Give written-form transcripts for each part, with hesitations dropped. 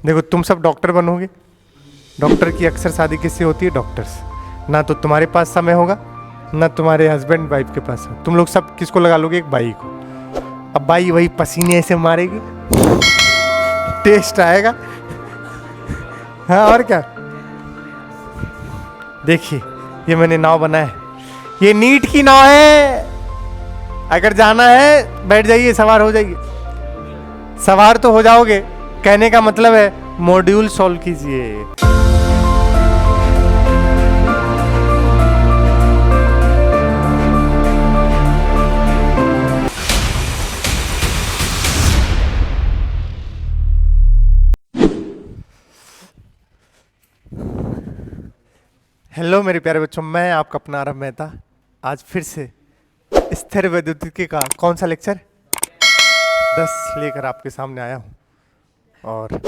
देखो तुम सब डॉक्टर बनोगे, डॉक्टर की अक्सर शादी किससे होती है? डॉक्टर्स। ना तो तुम्हारे पास समय होगा, ना तुम्हारे हस्बैंड वाइफ के पास है। तुम लोग सब किसको लगा लोगे? एक बाई को। अब बाई वही पसीने ऐसे मारेगी, टेस्ट आएगा। हाँ और क्या। देखिए ये मैंने नाव बनाया है, ये नीट की नाव है। अगर जाना है बैठ जाइए, सवार हो जाइए। सवार तो हो जाओगे, कहने का मतलब है मॉड्यूल सॉल्व कीजिए। हेलो मेरे प्यारे बच्चों, मैं आपका अपना आरव मेहता आज फिर से स्थिर वैद्युतिकी का कौन सा लेक्चर 10 लेकर आपके सामने आया हूं। और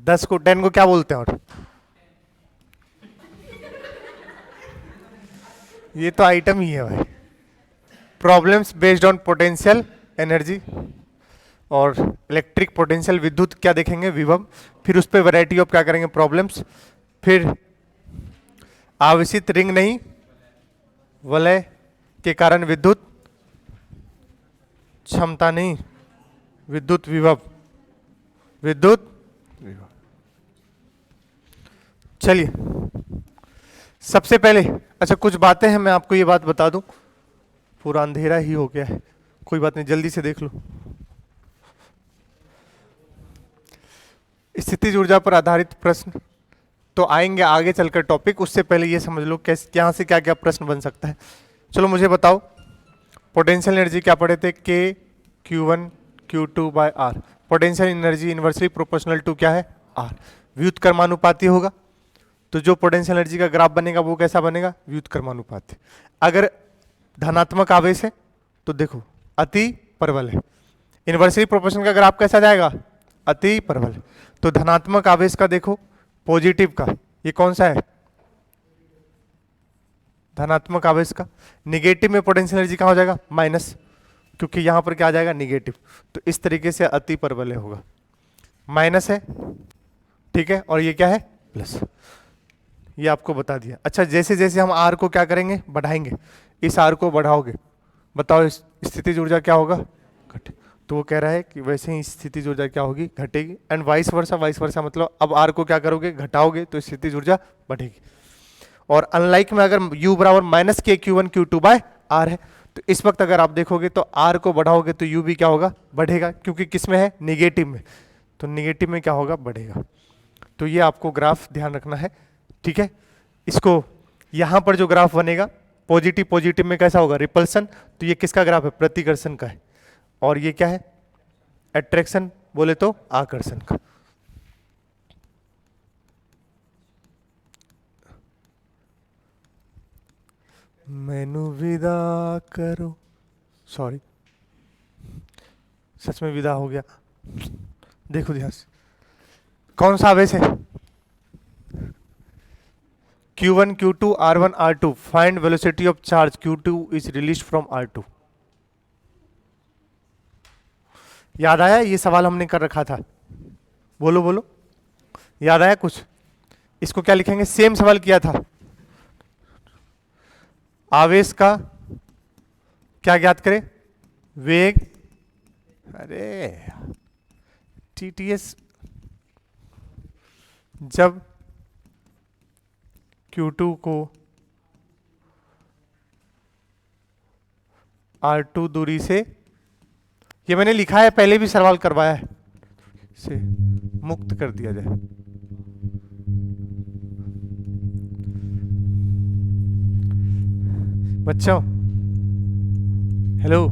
10 को 10 को क्या बोलते हैं? और ये तो आइटम ही है भाई। Problems based on potential energy और इलेक्ट्रिक पोटेंशियल, विद्युत क्या देखेंगे? विभव। फिर उस पर वैरायटी ऑफ क्या करेंगे? प्रॉब्लम्स। फिर आवेशित रिंग नहीं, वलय के कारण विद्युत क्षमता नहीं, विद्युत विभव, विद्युत विभव। चलिए सबसे पहले अच्छा कुछ बातें हैं, मैं आपको ये बात बता दूं। पूरा अंधेरा ही हो गया है, कोई बात नहीं, जल्दी से देख लो। स्थितिज ऊर्जा पर आधारित प्रश्न तो आएंगे आगे चलकर टॉपिक, उससे पहले ये समझ लो कैसे यहाँ से क्या क्या प्रश्न बन सकता है। चलो मुझे बताओ, पोटेंशियल एनर्जी क्या पढ़े थे? K Q1 Q2 by R. Potential energy inversely proportional to क्या है? आर। व्युत्क्रमानुपाती होगा, तो जो पोटेंशियल एनर्जी का ग्राफ बनेगा वो कैसा बनेगा? व्युत्क्रमानुपाती। अगर धनात्मक आवेश है तो देखो अति परवल है, इनवर्सली प्रोपोर्शनल का ग्राफ कैसा जाएगा? अति परवल। तो धनात्मक आवेश का देखो, पॉजिटिव का ये कौन सा है? धनात्मक आवेश का। निगेटिव में पोटेंशियल एनर्जी कहाँ हो जाएगा? माइनस, क्योंकि यहां पर क्या आ जाएगा? निगेटिव। तो इस तरीके से अति परवलय होगा, माइनस है, ठीक है, और ये क्या है? प्लस। ये आपको बता दिया। अच्छा जैसे जैसे हम आर को क्या करेंगे? बढ़ाएंगे। इस आर को बढ़ाओगे, बताओ स्थितिज ऊर्जा क्या होगा? घटे। तो वो कह रहा है कि वैसे ही स्थितिज ऊर्जा क्या होगी? घटेगी। And vice versa, vice versa मतलब अब आर को क्या करोगे? घटाओगे तो स्थितिज ऊर्जा बढ़ेगी। और अनलाइक में अगर u बराबर माइनस के Q1 Q2 बाय आर है, तो इस वक्त अगर आप देखोगे तो आर को बढ़ाओगे तो u भी क्या होगा? बढ़ेगा, क्योंकि किस में है? निगेटिव में। तो निगेटिव में क्या होगा? बढ़ेगा। तो ये आपको ग्राफ ध्यान रखना है, ठीक है। इसको यहां पर जो ग्राफ बनेगा पॉजिटिव, पॉजिटिव में कैसा होगा? रिपल्सन। तो ये किसका ग्राफ है? प्रतिकर्षण का है। और ये क्या है? अट्रैक्शन बोले तो आकर्षण का। मैनू विदा करो, सॉरी सच में विदा हो गया। देखो ध्यान से, कौन सा आवेश है? Q1 Q2 R1 R2। Find velocity of charge Q2 is release from R2। याद आया? ये सवाल हमने कर रखा था, बोलो बोलो, याद आया कुछ? इसको क्या लिखेंगे? सेम सवाल किया था। आवेश का क्या ज्ञात करें? वेग। अरे TTS जब Q2 को R2 दूरी से, ये मैंने लिखा है, पहले भी सवाल करवाया है, से मुक्त कर दिया जाए। बच्चों हेलो,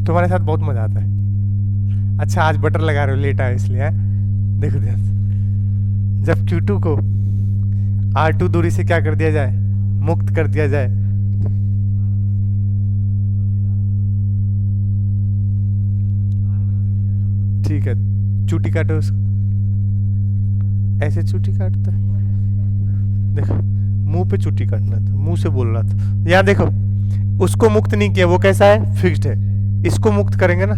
तुम्हारे साथ बहुत मजा आता है। अच्छा आज बटर लगा रहे हो, लेट आए इसलिए है? देखो ध्यान से, जब Q2 को R2 दूरी से क्या कर दिया जाए? मुक्त कर दिया जाए, ठीक है। चूटी काटो उसको, ऐसे चूटी काटता है, देखो मुंह पे चूटी काटना था, मुंह से बोल रहा था। यहाँ देखो उसको मुक्त नहीं किया, वो कैसा है? फिक्स्ड है। इसको मुक्त करेंगे ना,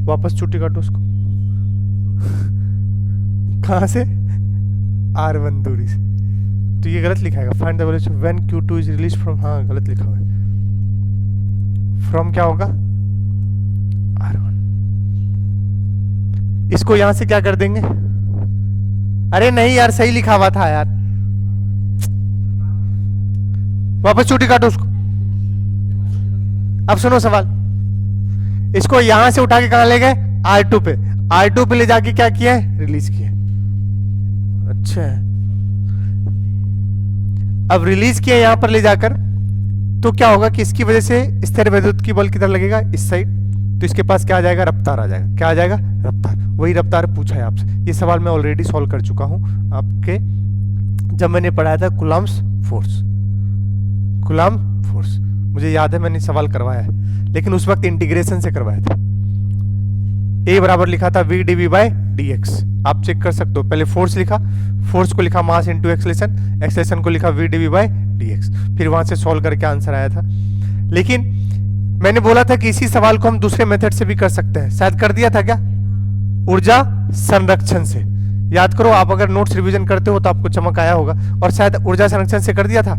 वापस छुट्टी काटो उसको। कहां से? R1 दूरी से। तो ये गलत लिखा है, find the value when Q2 is release from, हाँ गलत लिखा हुआ है। फ्रॉम क्या होगा? R1। इसको यहां से क्या कर देंगे? अरे नहीं यार, सही लिखा हुआ था यार, वापस छुट्टी काटो उसको। अब सुनो सवाल, इसको यहां से उठा के कहां ले गए? R2 पे। R2 पे ले जाके क्या किया है? रिलीज किया। अच्छा है, अब रिलीज किया यहां पर ले जाकर, तो क्या होगा कि इसकी वजह से स्थिर विद्युत की बल किधर लगेगा? इस साइड। तो इसके पास क्या आ जाएगा? रफ्तार आ जाएगा। क्या आ जाएगा? रफ्तार। वही रफ्तार पूछा है आपसे। ये सवाल मैं ऑलरेडी सॉल्व कर चुका हूं आपके, जब मैंने पढ़ाया था कुलाम्स फोर्स। कुलाम फोर्स मुझे याद है, मैंने सवाल करवाया है, लेकिन उस वक्त इंटीग्रेशन से करवाया था। ए बराबर लिखा था V D V by D X. आप चेक कर सकते हो, पहले फोर्स लिखा, फोर्स को लिखा मास इंटू एक्सलेशन, एक्सलेशन को लिखा V D V by D X, फिर वहां से सॉल्व करके आंसर आया था। लेकिन मैंने बोला था कि इसी सवाल को हम दूसरे मेथड से भी कर सकते हैं, शायद कर दिया था क्या? ऊर्जा संरक्षण से। याद करो, आप अगर नोट्स रिवीजन करते हो तो आपको चमक आया होगा, और शायद ऊर्जा संरक्षण से कर दिया था।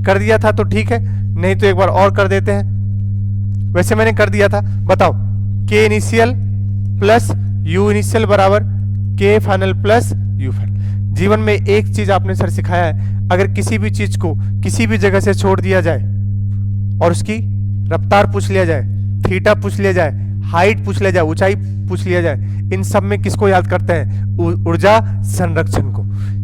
कर दिया था तो ठीक है, नहीं तो एक बार और कर देते हैं। वैसे मैंने कर दिया था, बताओ। के इनिशियल प्लस यू इनिशियल बराबर के फाइनल प्लस यू फाइनल। जीवन में एक चीज आपने सर सिखाया है, अगर किसी भी चीज को किसी भी जगह से छोड़ दिया जाए और उसकी रफ्तार पूछ लिया जाए, थीटा पूछ लिया जाए, हाइट पूछ लिया जाए, ऊंचाई पूछ लिया जाए, इन सब में किसको याद करते हैं? ऊर्जा संरक्षण को।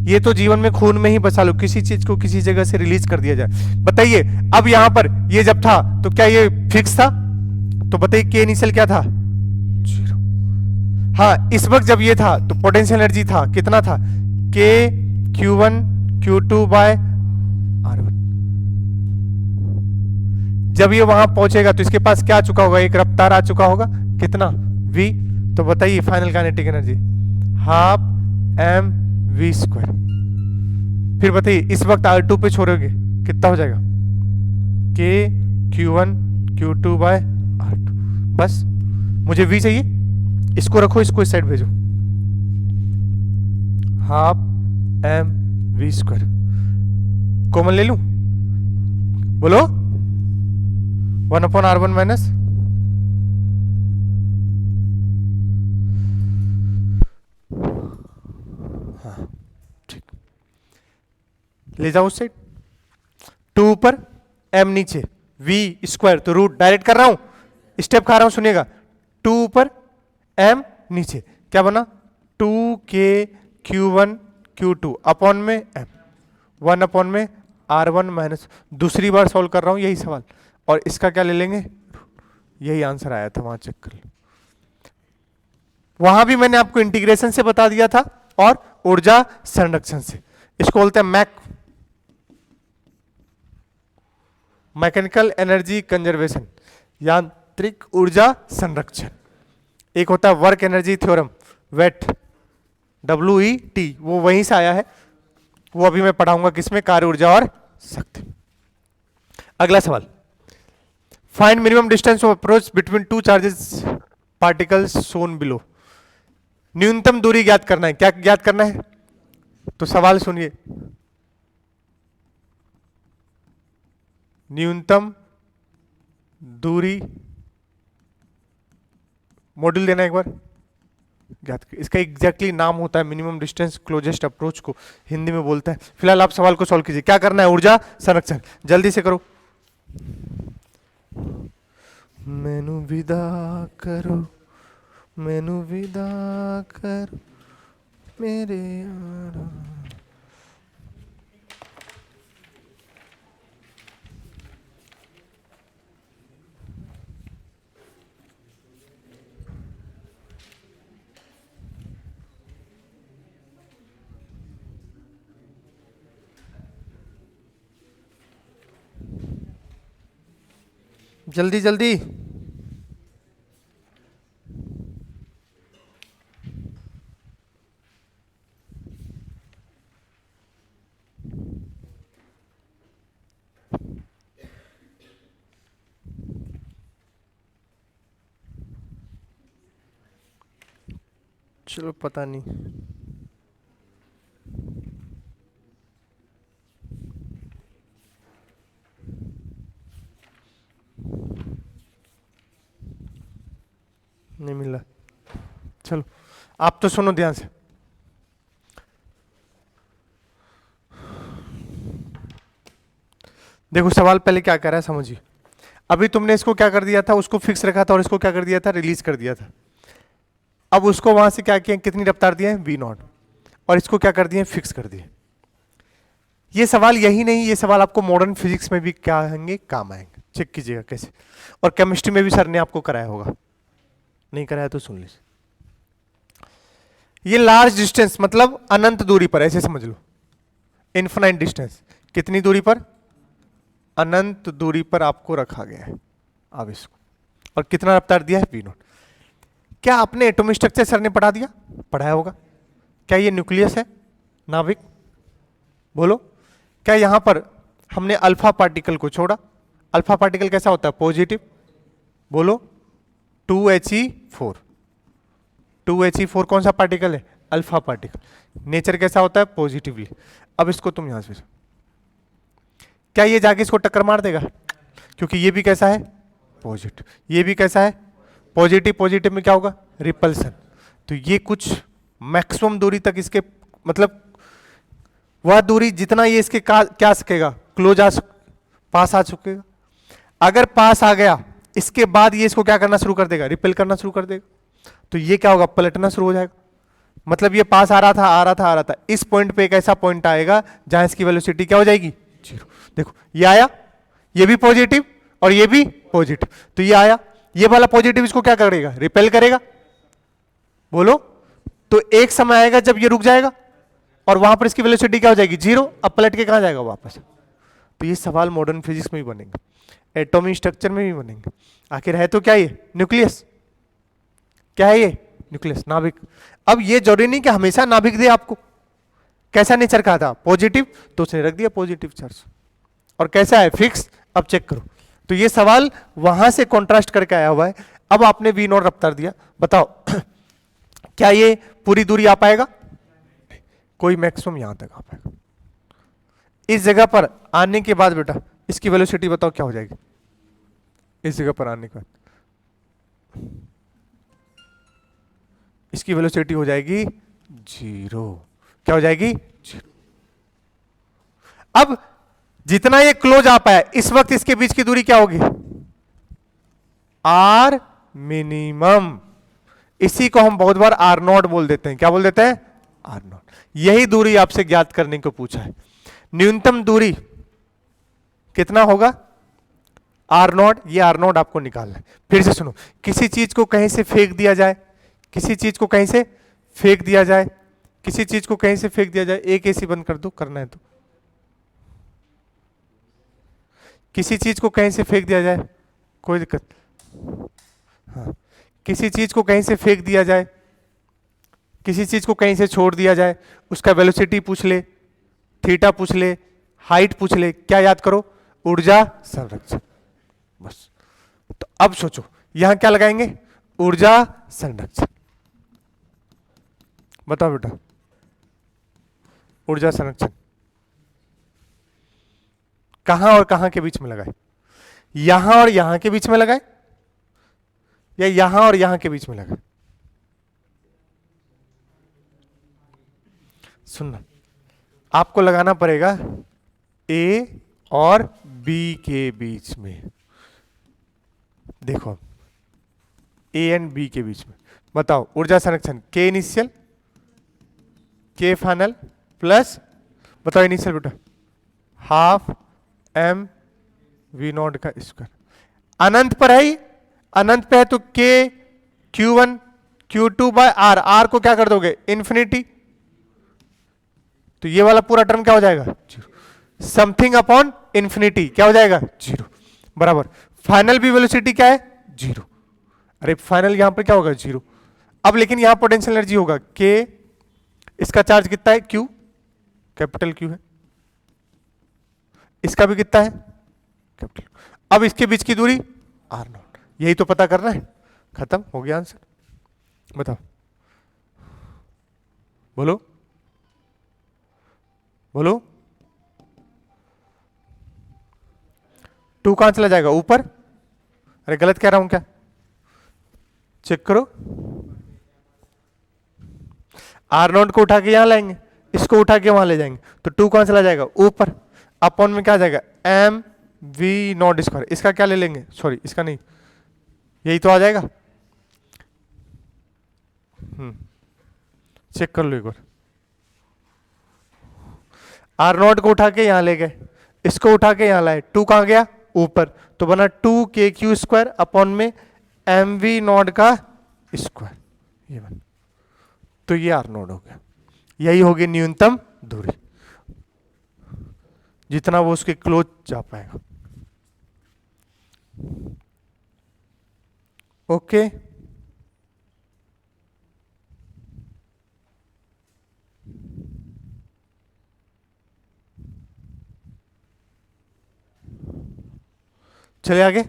ये तो जीवन में खून में ही बसा लो, किसी चीज को किसी जगह से रिलीज कर दिया जाए। बताइए, अब यहां पर ये जब था तो क्या ये फिक्स था? तो बताइए के इनिशियल क्या था? 0। हाँ, इस वक्त जब ये था तो पोटेंशियल एनर्जी था, कितना था? के Q1 Q2 बाय R1। जब ये वहां पहुंचेगा तो इसके पास क्या आ चुका होगा? एक रफ्तार आ चुका होगा, कितना? v। तो बताइए final kinetic energy half mv²। फिर बताइए इस वक्त R2 पे छोड़ोगे कितना हो जाएगा? k Q1 Q2 by R2। बस मुझे v चाहिए, इसको रखो, इसको इस साइड भेजो, हाफ mv²। कॉमन ले लूं? बोलो। 1/R1 माइनस, हाँ ठीक, ले जाओ उस साइड। 2 ऊपर m नीचे, v², तो रूट डायरेक्ट कर रहा हूं, स्टेप खा रहा हूं, सुनिएगा। 2 ऊपर m नीचे, क्या बना? 2k Q1 Q2 अपॉन में m, 1 अपॉन में R1 माइनस। दूसरी बार सॉल्व कर रहा हूं यही सवाल, और इसका क्या ले लेंगे? यही आंसर आया था, वहां चेक कर लो। वहां भी मैंने आपको इंटीग्रेशन से बता दिया था और ऊर्जा संरक्षण से। इसको बोलते हैं मैकेनिकल एनर्जी कंजर्वेशन, यांत्रिक ऊर्जा संरक्षण। एक होता है work energy theorem, wait, WET, वो वहीं से आया है, वो अभी मैं पढ़ाऊंगा किसमें? कार्य ऊर्जा और शक्ति। अगला सवाल, find minimum distance of approach between two charges particles shown below. न्यूनतम दूरी ज्ञात करना है। क्या ज्ञात करना है? तो सवाल सुनिए, न्यूनतम दूरी, मॉड्यूल देना एक बार ज्ञात। इसका एग्जैक्टली नाम होता है मिनिमम डिस्टेंस क्लोजेस्ट अप्रोच, को हिंदी में बोलते हैं। फिलहाल आप सवाल को सॉल्व कीजिए। क्या करना है? ऊर्जा संरक्षण, जल्दी से करो। मैनू विदा करो, मैनू विदा करो मेरे यारा। जल्दी जल्दी। चलो पता नहीं, नहीं मिल रहा। चलो आप तो सुनो ध्यान से। देखो सवाल पहले क्या कर रहा है समझिए। अभी तुमने इसको क्या कर दिया था, उसको फिक्स रखा था और इसको क्या कर दिया था, रिलीज कर दिया था। अब उसको वहां से क्या किया, कितनी रफ्तार दिए, वी नॉट, और इसको क्या कर दिए, फिक्स कर दिए। ये सवाल यही नहीं, ये सवाल आपको मॉडर्न फिजिक्स में भी क्या आएंगे, काम आएंगे। चेक कीजिएगा कैसे। और केमिस्ट्री में भी सर ने आपको कराया होगा, नहीं कराया तो सुन लीजिए। ये लार्ज डिस्टेंस मतलब अनंत दूरी पर, ऐसे समझ लो, इन्फिनाइट डिस्टेंस, कितनी दूरी पर, अनंत दूरी पर आपको रखा गया है। अब इसको, और कितना रफ्तार दिया है, वी नॉट। क्या आपने एटॉमिक स्ट्रक्चर सर ने पढ़ा दिया, पढ़ाया होगा। क्या ये न्यूक्लियस है, नाभिक, बोलो। क्या यहां पर हमने अल्फा पार्टिकल को छोड़ा, अल्फा पार्टिकल कैसा होता है, पॉजिटिव, बोलो। 2He4, 2He4 कौन सा पार्टिकल है, अल्फा पार्टिकल, नेचर कैसा होता है, पॉजिटिवली। अब इसको तुम यहां से, क्या ये जाके इसको टक्कर मार देगा, क्योंकि ये भी कैसा है, पॉजिटिव, ये भी कैसा है, पॉजिटिव, पॉजिटिव में क्या होगा, रिपल्सन। तो ये कुछ मैक्सिमम दूरी तक इसके, मतलब वह दूरी जितना ये इसके क्या सकेगा, क्लोज पास आ चुकेगा। अगर पास आ गया, इसके बाद ये इसको क्या करना शुरू कर देगा, रिपेल करना शुरू कर देगा। तो ये क्या होगा, पलटना शुरू हो जाएगा। मतलब ये पास आ रहा था, आ रहा था, आ रहा था, इस पॉइंट पे एक ऐसा पॉइंट आएगा जहां इसकी वेलोसिटी क्या हो जाएगी, जीरो। देखो ये आया, ये भी पॉजिटिव और ये भी पॉजिटिव, तो ये आया, ये वाला पॉजिटिव इसको क्या करेगा, रिपेल करेगा, बोलो। तो एक समय आएगा जब ये रुक जाएगा और वहां पर इसकी वेलोसिटी क्या हो जाएगी, जीरो। अब पलट के कहां जाएगा, वापस। तो ये सवाल मॉडर्न फिजिक्स में भी बनेंगे, एटॉमिक स्ट्रक्चर में भी बनेंगे। आखिर है तो क्या ये, न्यूक्लियस। क्या है ये, न्यूक्लियस, नाभिक। अब ये जरूरी नहीं कि हमेशा नाभिक दे आपको। कैसा नेचर का था, पॉजिटिव, तो उसने रख दिया पॉजिटिव चार्ज। और कैसा है, फिक्स। अब चेक करो, तो ये सवाल वहां से कॉन्ट्रास्ट करके आया हुआ है। अब आपने वी नॉट रफ्तार दिया, बताओ क्या ये पूरी दूरी आ पाएगा, कोई मैक्सिमम यहां तक आ पाएगा। इस जगह पर आने के बाद बेटा इसकी वेलोसिटी बताओ क्या हो जाएगी, इस जगह पर आने के बाद इसकी वेलोसिटी हो जाएगी जीरो। क्या हो जाएगी, जीरो। अब जितना ये क्लोज आ पाया, इस वक्त इसके बीच की दूरी क्या होगी, आर मिनिमम। इसी को हम बहुत बार आर नॉट बोल देते हैं। क्या बोल देते हैं, आर नॉट। यही दूरी आपसे ज्ञात करने को पूछा है। न्यूनतम दूरी कितना होगा, आर नॉट। ये आर नॉट आपको निकालना है। फिर से सुनो, किसी चीज को कहीं से फेंक दिया जाए, किसी चीज को कहीं से फेंक दिया जाए, किसी चीज को कहीं से फेंक दिया जाए, एक एसी बंद कर दो, करना है तो। किसी चीज को कहीं से फेंक दिया जाए, कोई दिक्कत, हाँ, किसी चीज को कहीं से फेंक दिया जाए, किसी चीज को कहीं से छोड़ दिया जाए, उसका वेलोसिटी पूछ ले, थीटा पूछ ले, हाइट पूछ ले, क्या याद करो, ऊर्जा संरक्षण, बस। तो अब सोचो यहां क्या लगाएंगे, ऊर्जा संरक्षण। बताओ बेटा, ऊर्जा संरक्षण कहां और कहां के बीच में लगाए, यहां और यहां के बीच में लगाए या यहां और यहां के बीच में लगाए। सुनना, आपको लगाना पड़ेगा ए और बी के बीच में। देखो ए एंड बी के बीच में, बताओ ऊर्जा संरक्षण, के इनिशियल, के फाइनल प्लस, बताओ इनिशियल बेटा, हाफ एम वी नॉट का स्क्वायर। अनंत पर है ही, अनंत पे है तो के Q1 Q2 by are, are को क्या कर दोगे, इन्फिनिटी। तो ये वाला पूरा टर्म क्या हो जाएगा, जीरो। समथिंग अपॉन इन्फिनिटी क्या हो जाएगा, जीरो, बराबर। फाइनल भी वेलोसिटी क्या है, जीरो। अरे फाइनल यहां पर क्या होगा, जीरो। अब लेकिन यहां पोटेंशियल एनर्जी होगा के, इसका चार्ज कितना है, क्यू, कैपिटल क्यू है, इसका भी कितना है, कैपिटल। अब इसके बीच की दूरी आर नॉट, यही तो पता करना है। खत्म हो गया आंसर। बताओ बोलो बोलो, 2 कहां चला जाएगा? ऊपर। अरे गलत कह रहा हूं क्या? चेक करो। R0 को उठा के यहां लाएंगे, इसको उठा के वहां ले जाएंगे, तो 2 कहां चला जाएगा? ऊपर। अपॉन में क्या आ जाएगा? M V naught square. इसका क्या ले लेंगे? सॉरी इसका नहीं, यही तो आ जाएगा। चेक कर लो एक बार। R0 को उठा के यहां ले गए, इसको उठा के यहां लाए, 2 कहां गया? ऊपर। तो बना 2kq स्क्वायर अपॉन में एम वी नॉट का स्क्वायर, ये बना। तो ये R0 हो गया, यही होगी न्यूनतम दूरी, जितना वो उसके क्लोज जा पाएगा। ओके चले आगे।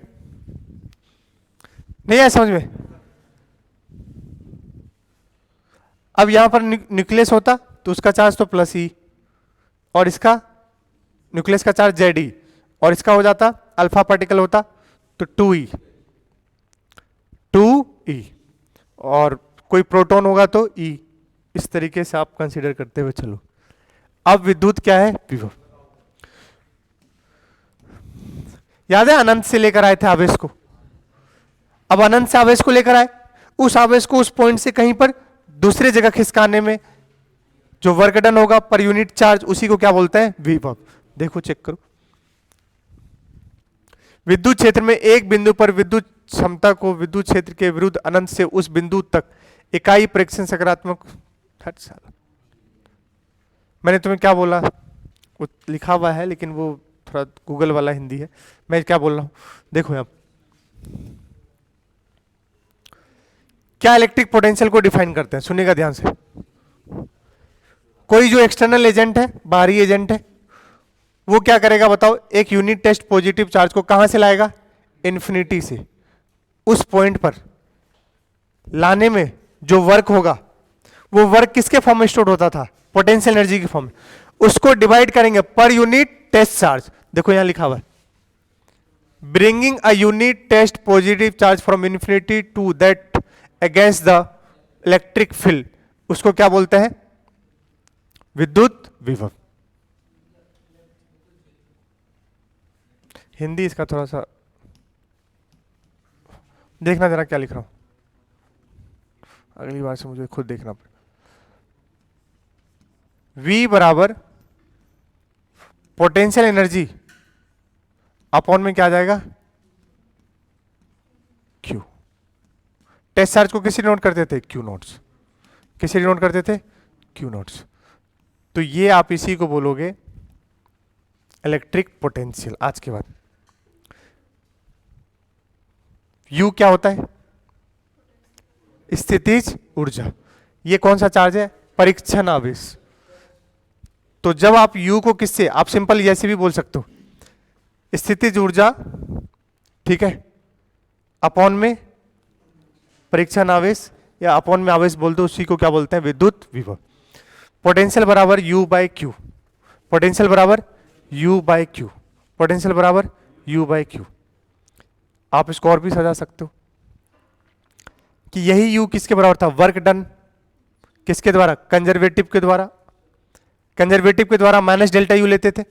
नहीं आया समझ में? अब यहां पर न्यूक्लियस होता तो उसका चार्ज तो प्लस ई, और इसका न्यूक्लियस का चार्ज जेड ई, और इसका हो जाता अल्फा पार्टिकल होता तो 2e, 2e, और कोई प्रोटॉन होगा तो e। इस तरीके से आप कंसीडर करते हुए चलो। अब विद्युत क्या है? विभव। याद है अनंत से लेकर आए थे आवेश को, अब अनंत से आवेश को लेकर आए, उस आवेश को उस पॉइंट से कहीं पर दूसरे जगह खिसकाने में जो वर्क डन होगा पर यूनिट चार्ज, उसी को क्या बोलते हैं? विभव। देखो चेक करो, विद्युत क्षेत्र में एक बिंदु पर विद्युत क्षमता को विद्युत क्षेत्र के विरुद्ध अनंत से उस बिंदु तक इकाई प्रेक्षण सकारात्मक। मैंने तुम्हें क्या बोला? वो लिखा हुआ है लेकिन वो थोड़ा गूगल वाला हिंदी है, मैं क्या बोल रहा हूं देखो। अब क्या इलेक्ट्रिक पोटेंशियल को डिफाइन करते हैं? सुनिएगा ध्यान से। कोई जो एक्सटर्नल एजेंट है, बाहरी एजेंट है, वो क्या करेगा बताओ? एक यूनिट टेस्ट पॉजिटिव चार्ज को कहां से लाएगा? इन्फिनिटी से। उस पॉइंट पर लाने में जो वर्क होगा, वो वर्क किसके फॉर्म में स्टोर होता था? पोटेंशियल एनर्जी के फॉर्म में। उसको डिवाइड करेंगे पर यूनिट टेस्ट चार्ज। देखो यहां लिखा हुआ है, bringing a unit test positive charge from infinity to that against the electric field, उसको क्या बोलते हैं? विद्युत विभव। हिंदी इसका थोड़ा सा देखना जरा क्या लिख रहा हूं, अगली बार से मुझे खुद देखना पड़ेगा। V बराबर पोटेंशियल एनर्जी अपॉन में क्या आ जाएगा? Q। टेस्ट चार्ज को किसी नोट करते थे? Q notes. किसी नोट करते थे? Q notes. तो ये आप इसी को बोलोगे इलेक्ट्रिक पोटेंशियल आज के बाद। U क्या होता है? स्थितिज ऊर्जा। ये कौन सा चार्ज है? परीक्षण आवेश। तो जब आप U को किससे, आप सिंपल ऐसे भी बोल सकते हो, स्थितिज ऊर्जा, ठीक है, अपॉन में परीक्षण आवेश, या अपॉन में आवेश बोल दो, उसी को क्या बोलते हैं? विद्युत विभव। पोटेंशियल बराबर U बाय Q, पोटेंशियल बराबर U बाय Q, पोटेंशियल बराबर U बाय Q। आप इसको और भी सजा सकते हो कि यही U किसके बराबर था? वर्क डन किसके द्वारा? कंजर्वेटिव के द्वारा। कंजर्वेटिव के द्वारा माइनस डेल्टा U लेते थे,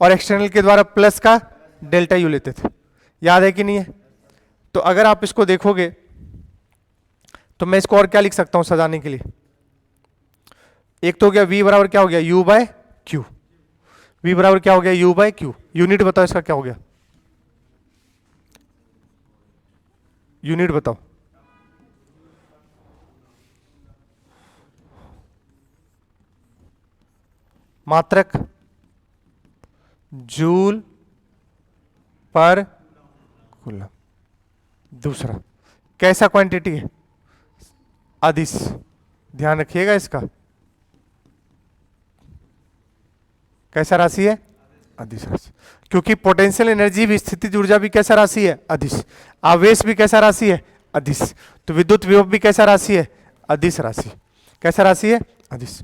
और एक्सटर्नल के द्वारा प्लस का डेल्टा U लेते थे। याद है कि नहीं है? तो अगर आप इसको देखोगे तो मैं इसको और क्या लिख सकता हूं सजाने के लिए? एक तो हो गया V बराबर क्या हो गया? U bye Q। V बराबर क्या हो गया? U bye Q। यूनिट बताओ इसका क्या हो गया? यूनिट बताओ। मात्रक, जूल पर कूलम। दूसरा कैसा क्वांटिटी है? अदिश। ध्यान रखिएगा इसका, कैसा राशि है? अदिश राशि। क्योंकि पोटेंशियल एनर्जी भी, स्थितिज ऊर्जा भी कैसा राशि है? अदिश। आवेश भी कैसा राशि है? अदिश। तो विद्युत विभव भी कैसा राशि है? अदिश राशि। कैसा राशि है? अदिश।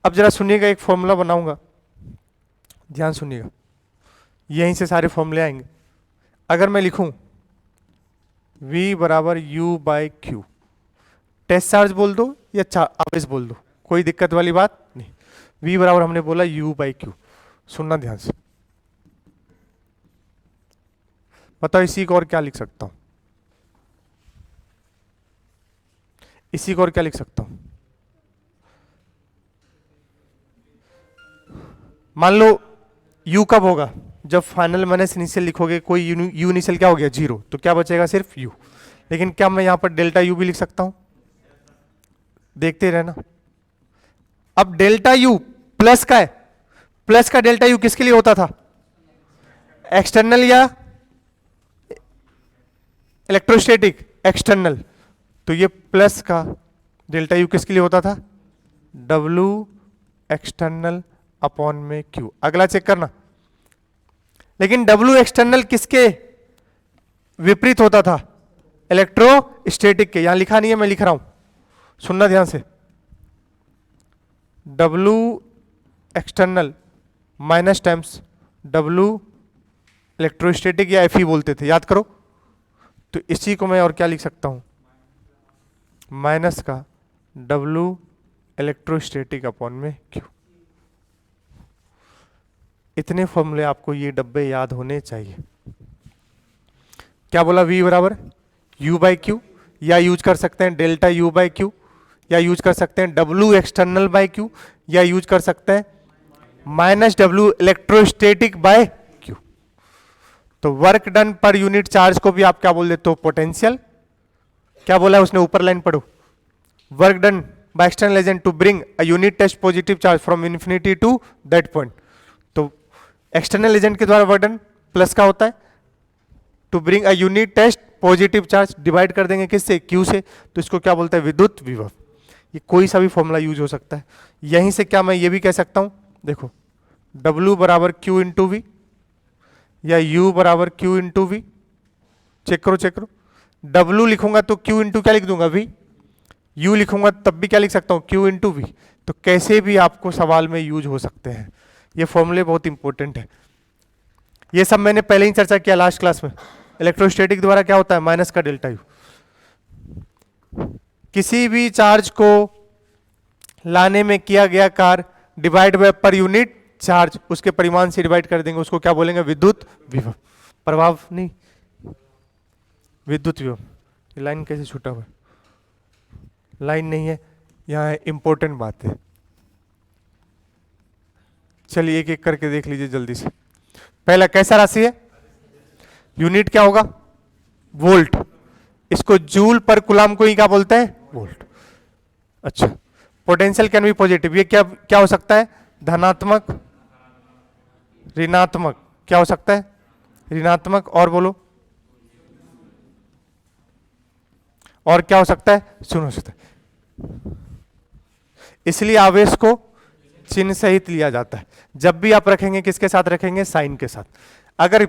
अब जरा सुनिएगा, एक फॉर्मूला बनाऊंगा, ध्यान सुनिएगा, यहीं से सारे फॉर्मूले आएंगे। अगर मैं लिखूं V बराबर U by Q, test charge बोल दो या आवेश बोल दो, कोई दिक्कत वाली बात नहीं। V बराबर हमने बोला U बाई क्यू। सुनना ध्यान से, बताओ इसी को और क्या लिख सकता हूं, इसी को और क्या लिख सकता हूं। मान लो U कब होगा, जब फाइनल माइनस इनिशियल लिखोगे, कोई यू इनिशियल क्या हो गया 0, तो क्या बचेगा सिर्फ U। लेकिन क्या मैं यहां पर डेल्टा U भी लिख सकता हूं, देखते रहना। अब डेल्टा U प्लस का है, प्लस का डेल्टा U किसके लिए होता था, एक्सटर्नल या इलेक्ट्रोस्टैटिक, एक्सटर्नल। तो ये प्लस का डेल्टा U किसके लिए होता था, W एक्सटर्नल अपॉन में Q। अगला चेक करना, लेकिन W एक्सटर्नल किसके विपरीत होता था, इलेक्ट्रोस्टैटिक के। यहां लिखा नहीं है, मैं लिख रहा हूं, सुनना ध्यान से। W external minus times W electrostatic या Fe बोलते थे, याद करो। तो इसी को मैं और क्या लिख सकता हूं, माइनस का W इलेक्ट्रोस्टैटिक अपॉन में Q। इतने फॉर्मूले आपको ये डब्बे याद होने चाहिए। क्या बोला, V बराबर U बाई क्यू, या यूज कर सकते हैं डेल्टा U बाई क्यू, या यूज कर सकते हैं W एक्सटर्नल बाई क्यू, या यूज कर सकते हैं minus W electrostatic by Q. तो work done per unit charge को भी आप क्या बोल देते हो, पोटेंशियल। क्या बोला है उसने, ऊपर लाइन पढ़ो, work done by external agent to bring a unit test positive charge from infinity to that point. तो एक्सटर्नल एजेंट के द्वारा वर्क डन प्लस का होता है, to bring a unit test positive charge, divide कर देंगे किससे, क्यू से। तो इसको क्या बोलते हैं, विद्युत विभव। ये कोई सा भी फॉर्मूला यूज हो सकता है। यहीं से क्या मैं ये भी कह सकता हूं, देखो W बराबर Q इंटू वी, या U बराबर Q इंटू वी। चेक करो चेक करो, W लिखूंगा तो Q इंटू क्या लिख दूंगा V, U लिखूंगा तब भी क्या लिख सकता हूं, Q इंटू V। तो कैसे भी आपको सवाल में यूज हो सकते हैं, ये फॉर्मूले बहुत इंपॉर्टेंट है। ये सब मैंने पहले ही चर्चा किया लास्ट क्लास में। इलेक्ट्रोस्टैटिक द्वारा क्या होता है, माइनस का डेल्टा U। किसी भी चार्ज को लाने में किया गया कार्य डिवाइड बाय पर यूनिट चार्ज, उसके परिमाण से डिवाइड कर देंगे, उसको क्या बोलेंगे, विद्युत विभव। प्रभाव नहीं, विद्युत विभव। ये लाइन कैसे छूटा हुआ है, लाइन नहीं है यहाँ, इंपॉर्टेंट बात है। चलिए एक एक करके देख लीजिए जल्दी से। पहला कैसा राशि है, यूनिट क्या होगा, वोल्ट। इसको जूल पर कुलाम को ही क्या बोलते हैं, वोल्ट। अच्छा, पोटेंशियल कैन बी पॉजिटिव, ये क्या क्या हो सकता है, धनात्मक, ऋणात्मक। क्या हो सकता है, ऋणात्मक। और बोलो, और क्या हो सकता है, शून्य हो सकता है। इसलिए आवेश को चिन्ह सहित लिया जाता है। जब भी आप रखेंगे किसके साथ रखेंगे, साइन के साथ। अगर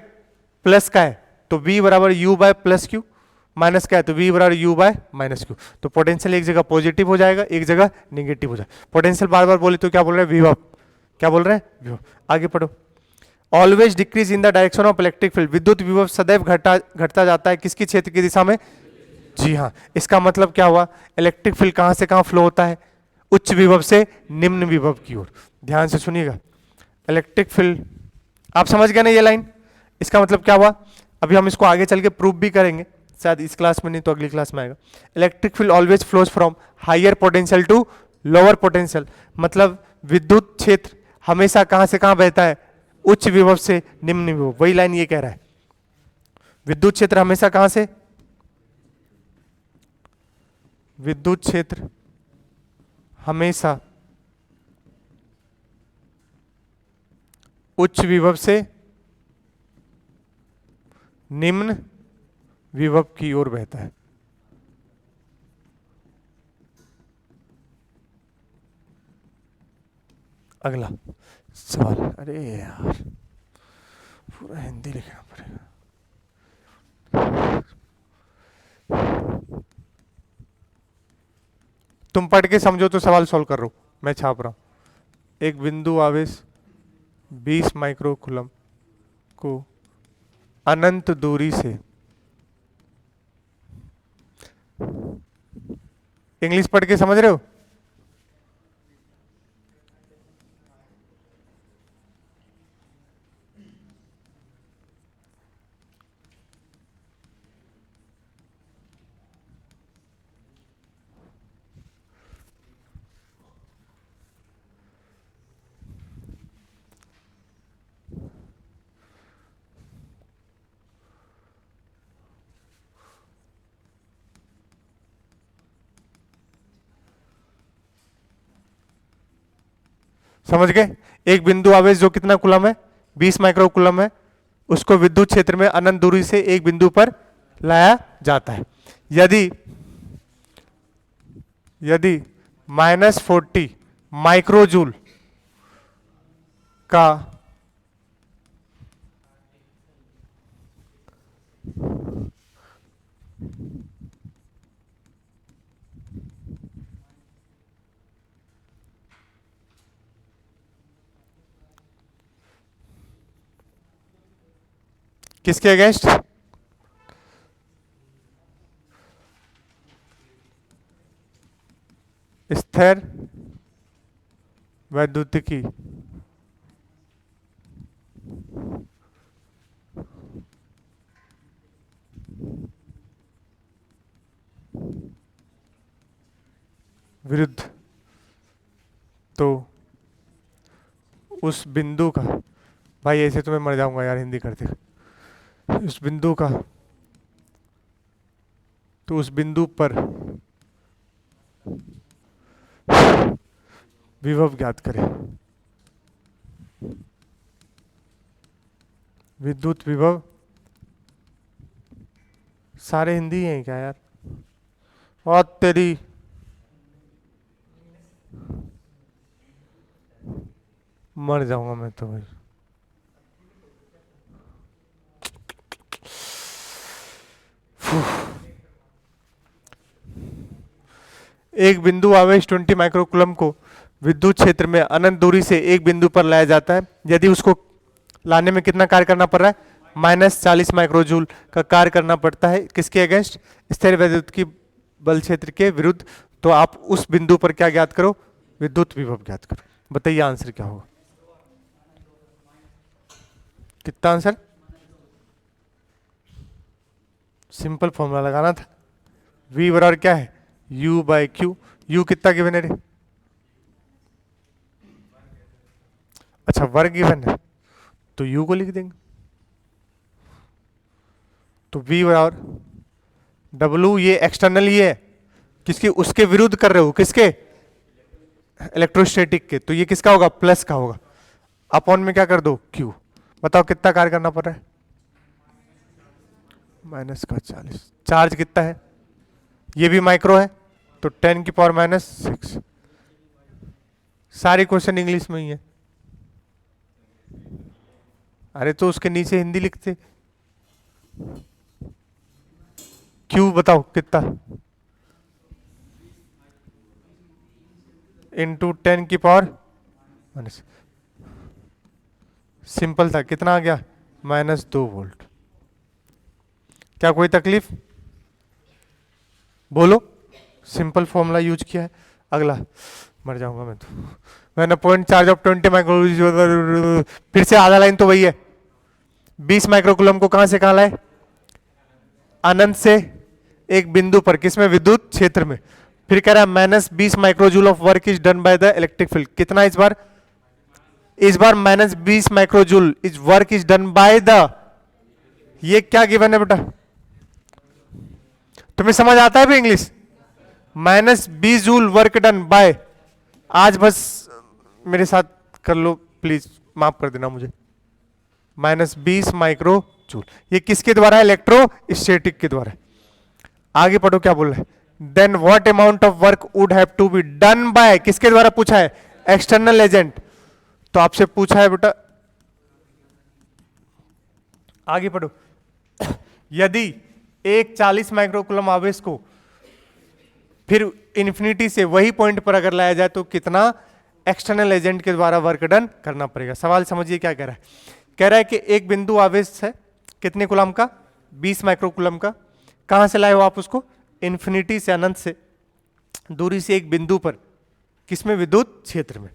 प्लस का है तो V बराबर U by plus Q, minus का है तो V बराबर U बाय माइनस क्यू। तो पोटेंशियल एक जगह पॉजिटिव हो जाएगा, एक जगह निगेटिव हो जाएगा। पोटेंशियल बार बार बोले तो क्या बोल रहे हैं, विभव। क्या बोल रहे हैं, विभव। आगे पढ़ो, always decrease in the direction of electric field. विद्युत विभव सदैव घटता जाता है किसकी, क्षेत्र की दिशा में। जी हाँ, इसका मतलब क्या हुआ, इलेक्ट्रिक फील्ड कहां से कहां फ्लो होता है, उच्च विभव से निम्न विभव की ओर। ध्यान से सुनिएगा, इलेक्ट्रिक फील्ड, आप समझ गए ना ये लाइन। इसका मतलब क्या हुआ, अभी हम इसको आगे चल के प्रूव भी करेंगे, शायद इस क्लास में नहीं तो अगली क्लास में आएगा। Electric field always flows from higher potential to lower potential. मतलब विद्युत क्षेत्र हमेशा कहां से कहां बहता है, उच्च विभव से निम्न विभव। वही लाइन ये कह रहा है, विद्युत क्षेत्र हमेशा कहां से, विद्युत क्षेत्र हमेशा उच्च विभव से निम्न विभव की ओर बहता है। अगला सवाल, अरे यार पूरा हिंदी लिखना पड़ेगा। तुम पढ़ के समझो तो सवाल सॉल्व कर रहे हो। मैं छाप रहा हूं, एक बिंदु आवेश 20 माइक्रो कूलम को अनंत दूरी से, इंग्लिश पढ़ के समझ रहे हो? समझ गए? एक बिंदु आवेश जो कितना कूलम है, 20 माइक्रो कूलम है, उसको विद्युत क्षेत्र में अनंत दूरी से एक बिंदु पर लाया जाता है। यदि यदि -40 माइक्रोजूल का किसके अगेंस्ट? स्थिर वैद्युतिकी विरुद्ध, तो उस बिंदु का, भाई ऐसे तो मैं मर जाऊंगा यार हिंदी करते, उस बिंदु का, तो उस बिंदु पर विभव ज्ञात करें। विद्युत विभव, सारे हिंदी हैं क्या यार? और तेरी मर जाऊंगा मैं तो भाई। एक बिंदु आवेश 20 माइक्रो कूलम को विद्युत क्षेत्र में अनंत दूरी से एक बिंदु पर लाया जाता है। यदि उसको लाने में कितना कार्य करना पड़ रहा है? -40 माइक्रोजूल का कार्य करना पड़ता है। किसके अगेंस्ट? स्थिर वैद्युत की बल क्षेत्र के विरुद्ध। तो आप उस बिंदु पर क्या ज्ञात करो? विद्युत विभव ज्ञात करो। बताइए आंसर क्या होगा? कितना आंसर? सिंपल फॉर्मूला लगाना था। V बराबर क्या है? U/Q। U कितना गिवन है रे? अच्छा वर्ग गिवन है तो U को लिख देंगे। तो V बराबर W, ये एक्सटर्नल ये है किसके? उसके विरुद्ध कर रहे हो। किसके? इलेक्ट्रोस्टैटिक के। तो ये किसका होगा? प्लस का होगा। अपॉन में क्या कर दो? Q। बताओ कितना कार्य करना पड़ रहा है? -40। चार्ज कितना है? ये भी माइक्रो है तो 10⁻⁻6। सारे क्वेश्चन इंग्लिश में ही है। अरे तो उसके नीचे हिंदी लिखते। क्यू बताओ कितना? इंटू 10⁻⁻। सिंपल था। कितना आ गया? -2 वोल्ट। क्या कोई तकलीफ? बोलो। सिंपल फॉर्मूला यूज किया है। अगला मर जाऊंगा मैं तो। मैंने पॉइंट चार्ज ऑफ 20 माइक्रो, फिर से आधा लाइन तो वही है। 20 माइक्रोकूलम को कहां से कहां लाए? अनंत से एक बिंदु पर। किसमें? विद्युत क्षेत्र में। फिर कह रहा है -20 माइक्रोजूल of work is done by the electric field. कितना इस बार? इस बार -20 माइक्रोजूल is work is done by the, ये क्या गिवन है बेटा? तुम्हें समझ आता है भी English? -20 joule work done bye, आज बस मेरे साथ कर लो प्लीज, माफ कर देना मुझे। -20 माइक्रो जूल, ये किसके द्वारा है? इलेक्ट्रोस्टैटिक के द्वारा। आगे पढ़ो क्या बोल रहा है। Then what amount of work would have to be done by, किसके द्वारा पूछा है? External agent. तो आपसे पूछा है बेटा, आगे पढ़ो। यदि एक 40 माइक्रोकूलम आवेश को फिर इन्फिनिटी से वही पॉइंट पर अगर लाया जाए तो कितना एक्सटर्नल एजेंट के द्वारा वर्क डन करना पड़ेगा। सवाल समझिए क्या कह रहा है। कह रहा है कि एक बिंदु आवेश है कितने कूलम का, 20 माइक्रोकूलम का। कहां से लाए हो आप उसको, इन्फिनिटी से अनंत से दूरी से एक बिंदु पर, किसमें, विद्युत क्षेत्र में।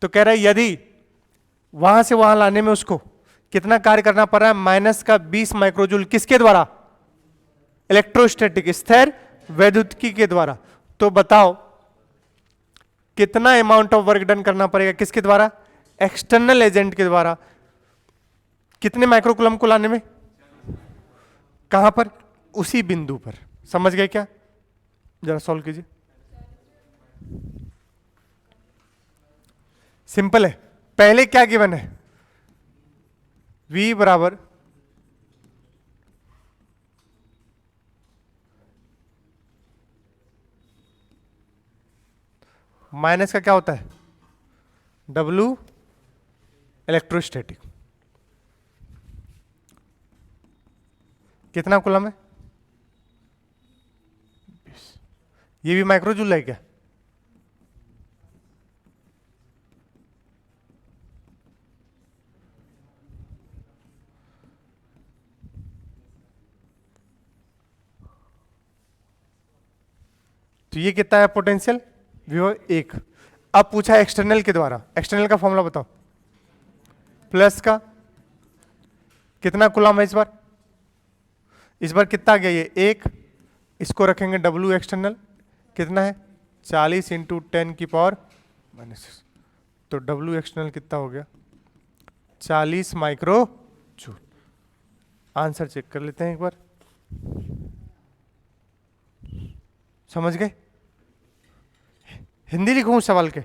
तो कह रहा है यदि वहां से वहां लाने में उसको कितना कार्य करना पड़ रहा है, माइनस का 20 माइक्रोजूल, किसके द्वारा, इलेक्ट्रोस्टैटिक स्थिर वैद्युतिकी के द्वारा। तो बताओ कितना अमाउंट ऑफ वर्क डन करना पड़ेगा, किसके द्वारा, एक्सटर्नल एजेंट के द्वारा। कितने माइक्रोकूलम को लाने में, कहां पर, उसी बिंदु पर। समझ गए क्या, जरा सॉल्व कीजिए। सिंपल है। पहले क्या गिवन है, V बराबर माइनस का क्या होता है, W इलेक्ट्रोस्टैटिक। कितना कूलम है, 20। ये भी माइक्रोजूल है क्या, तो ये कितना है पोटेंशियल, विभव 1। अब पूछा एक्सटर्नल के द्वारा, एक्सटर्नल का फॉर्मूला बताओ। प्लस का कितना कूलम है इस बार कितना आ गया, ये 1। इसको रखेंगे W एक्सटर्नल, कितना है 40 इंटू 10 की पावर -6। तो W एक्सटर्नल कितना हो गया, 40 माइक्रो जूल। आंसर चेक कर लेते हैं एक बार। समझ गए, हिंदी लिखूं सवाल के,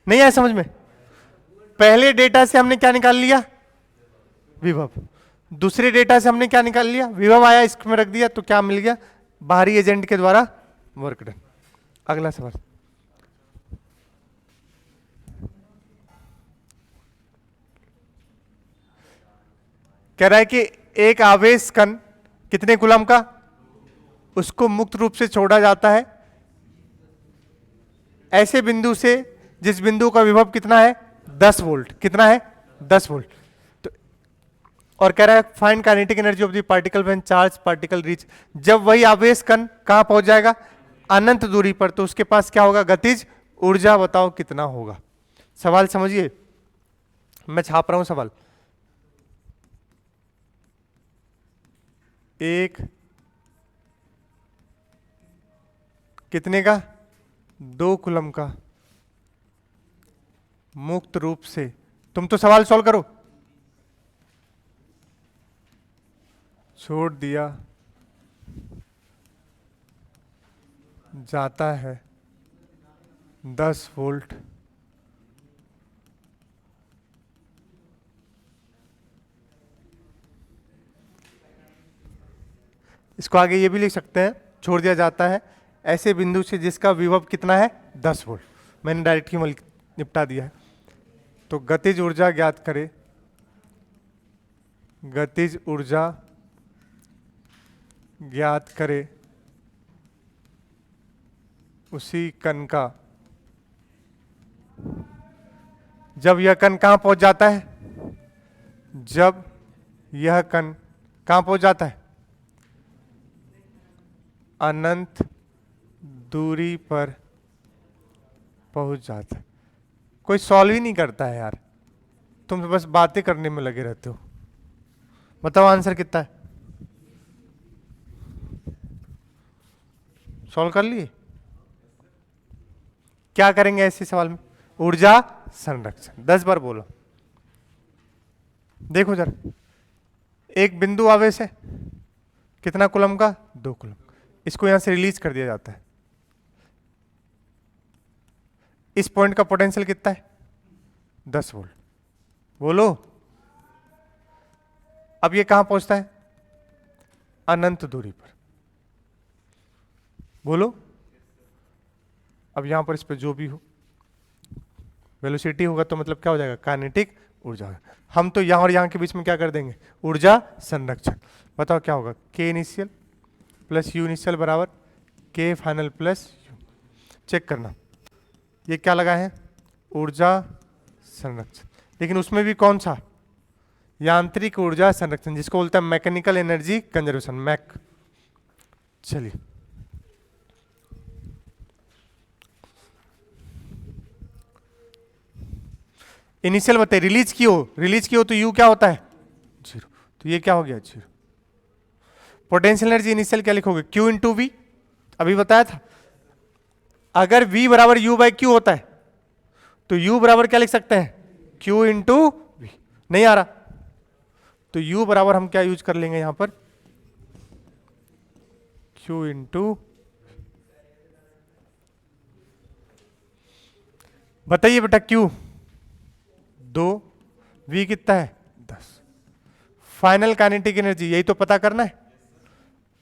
नहीं आया समझ में। पहले डेटा से हमने क्या निकाल लिया, विभव। दूसरे डेटा से हमने क्या निकाल लिया, विभव आया, इसमें रख दिया, तो क्या मिल गया, बाहरी एजेंट के द्वारा वर्क डन। अगला सवाल, कह रहा है कि एक आवेश कण कितने कूलम का, उसको मुक्त रूप से छोड़ा जाता है ऐसे बिंदु से जिस बिंदु का विभव कितना है, 10 वोल्ट। कितना है, 10 वोल्ट। तो और कह रहा है find kinetic energy of the particle when charge particle reach. जब वही आवेश कण कहां पहुंच जाएगा, अनंत दूरी पर, तो उसके पास क्या होगा, गतिज ऊर्जा। बताओ कितना होगा। सवाल समझिए, मैं छाप रहा हूं सवाल। एक कितने का, 2 कूलम का मुक्त रूप से, तुम तो सवाल सॉल्व करो, छोड़ दिया जाता है 10 वोल्ट इसको आगे ये भी लिख सकते हैं, छोड़ दिया जाता है ऐसे बिंदु से जिसका विभव कितना है, 10 वोल्ट। मैंने डायरेक्ट ही निपटा दिया है। तो गतिज ऊर्जा ज्ञात करे, गतिज ऊर्जा ज्ञात करे उसी कण का, जब यह कण कहां पहुंच जाता है, जब यह कण कहां पहुंच जाता है, अनंत दूरी पर पहुंच जाता है। कोई सॉल्व ही नहीं करता है यार, तुम तो बस बातें करने में लगे रहते हो। बताओ आंसर कितना है, सॉल्व कर लिए। क्या करेंगे ऐसे सवाल में, ऊर्जा संरक्षण। 10 बार बोलो। देखो जरा, एक बिंदु आवेश है कितना कूलम का, 2 कूलम। इसको यहां से रिलीज कर दिया जाता है। इस पॉइंट का पोटेंशियल कितना है, 10 वोल्ट। बोलो अब ये कहां पहुंचता है, अनंत दूरी पर। बोलो अब यहां पर इस पे जो भी हो वेलोसिटी होगा तो मतलब क्या हो जाएगा, काइनेटिक ऊर्जा। हम तो यहां और यहां के बीच में क्या कर देंगे, ऊर्जा संरक्षण। बताओ क्या होगा, के इनिशियल प्लस यू इनिशियल बराबर के फाइनल प्लस यू। चेक करना ये क्या लगा है, ऊर्जा संरक्षण, लेकिन उसमें भी कौन सा, यांत्रिक ऊर्जा संरक्षण, जिसको बोलते हैं मैकेनिकल एनर्जी कंजर्वेशन, मैक। चलिए इनिशियल बताइए, रिलीज की हो तो यू क्या होता है, जीरो, तो ये क्या हो गया, जीरो। पोटेंशियल एनर्जी इनिशियल क्या लिखोगे, क्यू इंटू वी, अभी बताया था। अगर v बराबर u बाई क्यू होता है तो u बराबर क्या लिख सकते हैं, q इंटू वी। नहीं आ रहा तो u बराबर हम क्या यूज कर लेंगे यहां पर, q इंटू, बताइए बेटा q 2, v कितना है 10। फाइनल काइनेटिक एनर्जी यही तो पता करना है,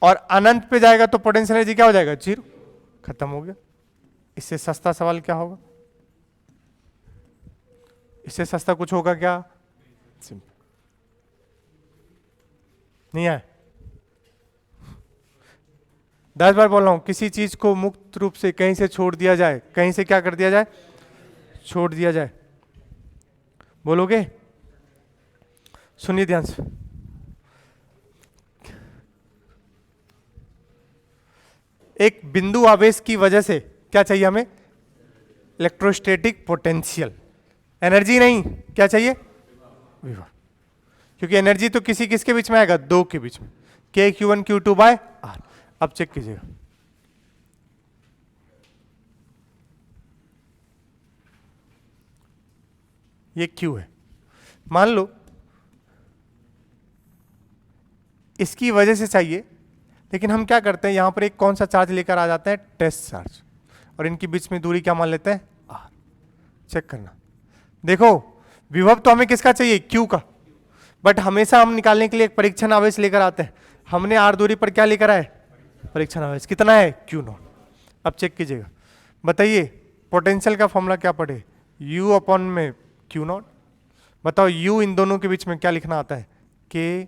और अनंत पे जाएगा तो पोटेंशियल एनर्जी क्या हो जाएगा, जीरो, खत्म हो गया। इससे सस्ता सवाल क्या होगा, इससे सस्ता कुछ होगा क्या, सिंपल। नहीं आए, 10 बार बोल रहा हूं, किसी चीज को मुक्त रूप से कहीं से छोड़ दिया जाए, कहीं से क्या कर दिया जाए, छोड़ दिया जाए, बोलोगे, सुनिए ध्यान से। एक बिंदु आवेश की वजह से क्या चाहिए हमें, इलेक्ट्रोस्टैटिक पोटेंशियल, एनर्जी नहीं, क्या चाहिए, विभव। क्योंकि एनर्जी तो किसी किसके बीच में आएगा, दो के बीच में, के Q1 Q2 बाय आर। अब चेक कीजिएगा, ये Q है, मान लो इसकी वजह से चाहिए, लेकिन हम क्या करते हैं यहां पर एक कौन सा चार्ज लेकर आ जाते हैं, टेस्ट चार्ज, और इनके बीच में दूरी क्या मान लेते हैं, आर। चेक करना, देखो विभव तो हमें किसका चाहिए, क्यू का, बट हमेशा हम निकालने के लिए एक परीक्षण आवेश लेकर आते हैं। हमने आर दूरी पर क्या लेकर आए, परीक्षण आवेश, कितना है, क्यू नॉट। अब चेक कीजिएगा, बताइए पोटेंशियल का फॉर्मूला क्या पढ़े, यू अपॉन में क्यू नॉट। बताओ यू इन दोनों के बीच में क्या लिखना आता है, K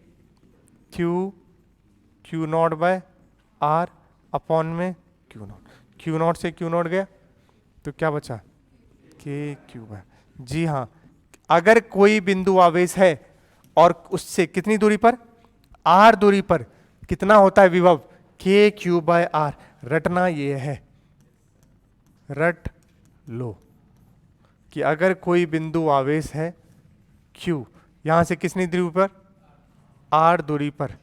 Q naught by R upon में क्यू नॉट। क्यू नॉट से क्यू नॉट गया तो क्या बचा, के क्यू बाय। जी हाँ, अगर कोई बिंदु आवेश है और उससे कितनी दूरी पर, आर दूरी पर, कितना होता है विभव, के क्यू बाय आर। रटना ये है, रट लो कि अगर कोई बिंदु आवेश है Q, यहां से कितनी दूरी पर, R दूरी पर,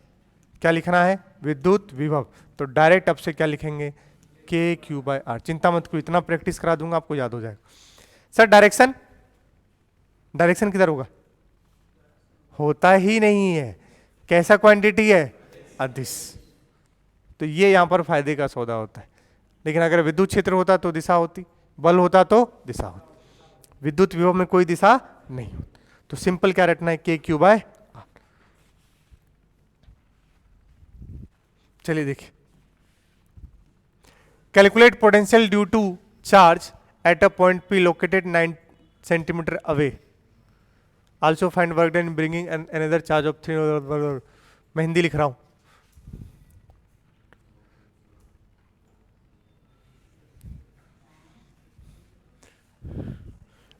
क्या लिखना है, विद्युत विभव। तो डायरेक्ट अब से क्या लिखेंगे, के क्यू बाय आर। चिंता मत करो, इतना प्रैक्टिस करा दूंगा आपको याद हो जाएगा। सर डायरेक्शन, डायरेक्शन किधर होगा, होता ही नहीं है, कैसा क्वांटिटी है, अदिश। तो ये यहां पर फायदे का सौदा होता है, लेकिन अगर विद्युत क्षेत्र होता तो दिशा होती, बल होता तो दिशा होती, विद्युत विभव में कोई दिशा नहीं होती। तो सिंपल क्या रटना है, के क्यू बाय आर। चलिए देखिए, calculate potential due to charge at a point P located 9 centimetre away, also find work done bringing another charge of 3। मैं हिंदी लिख रहा हूं,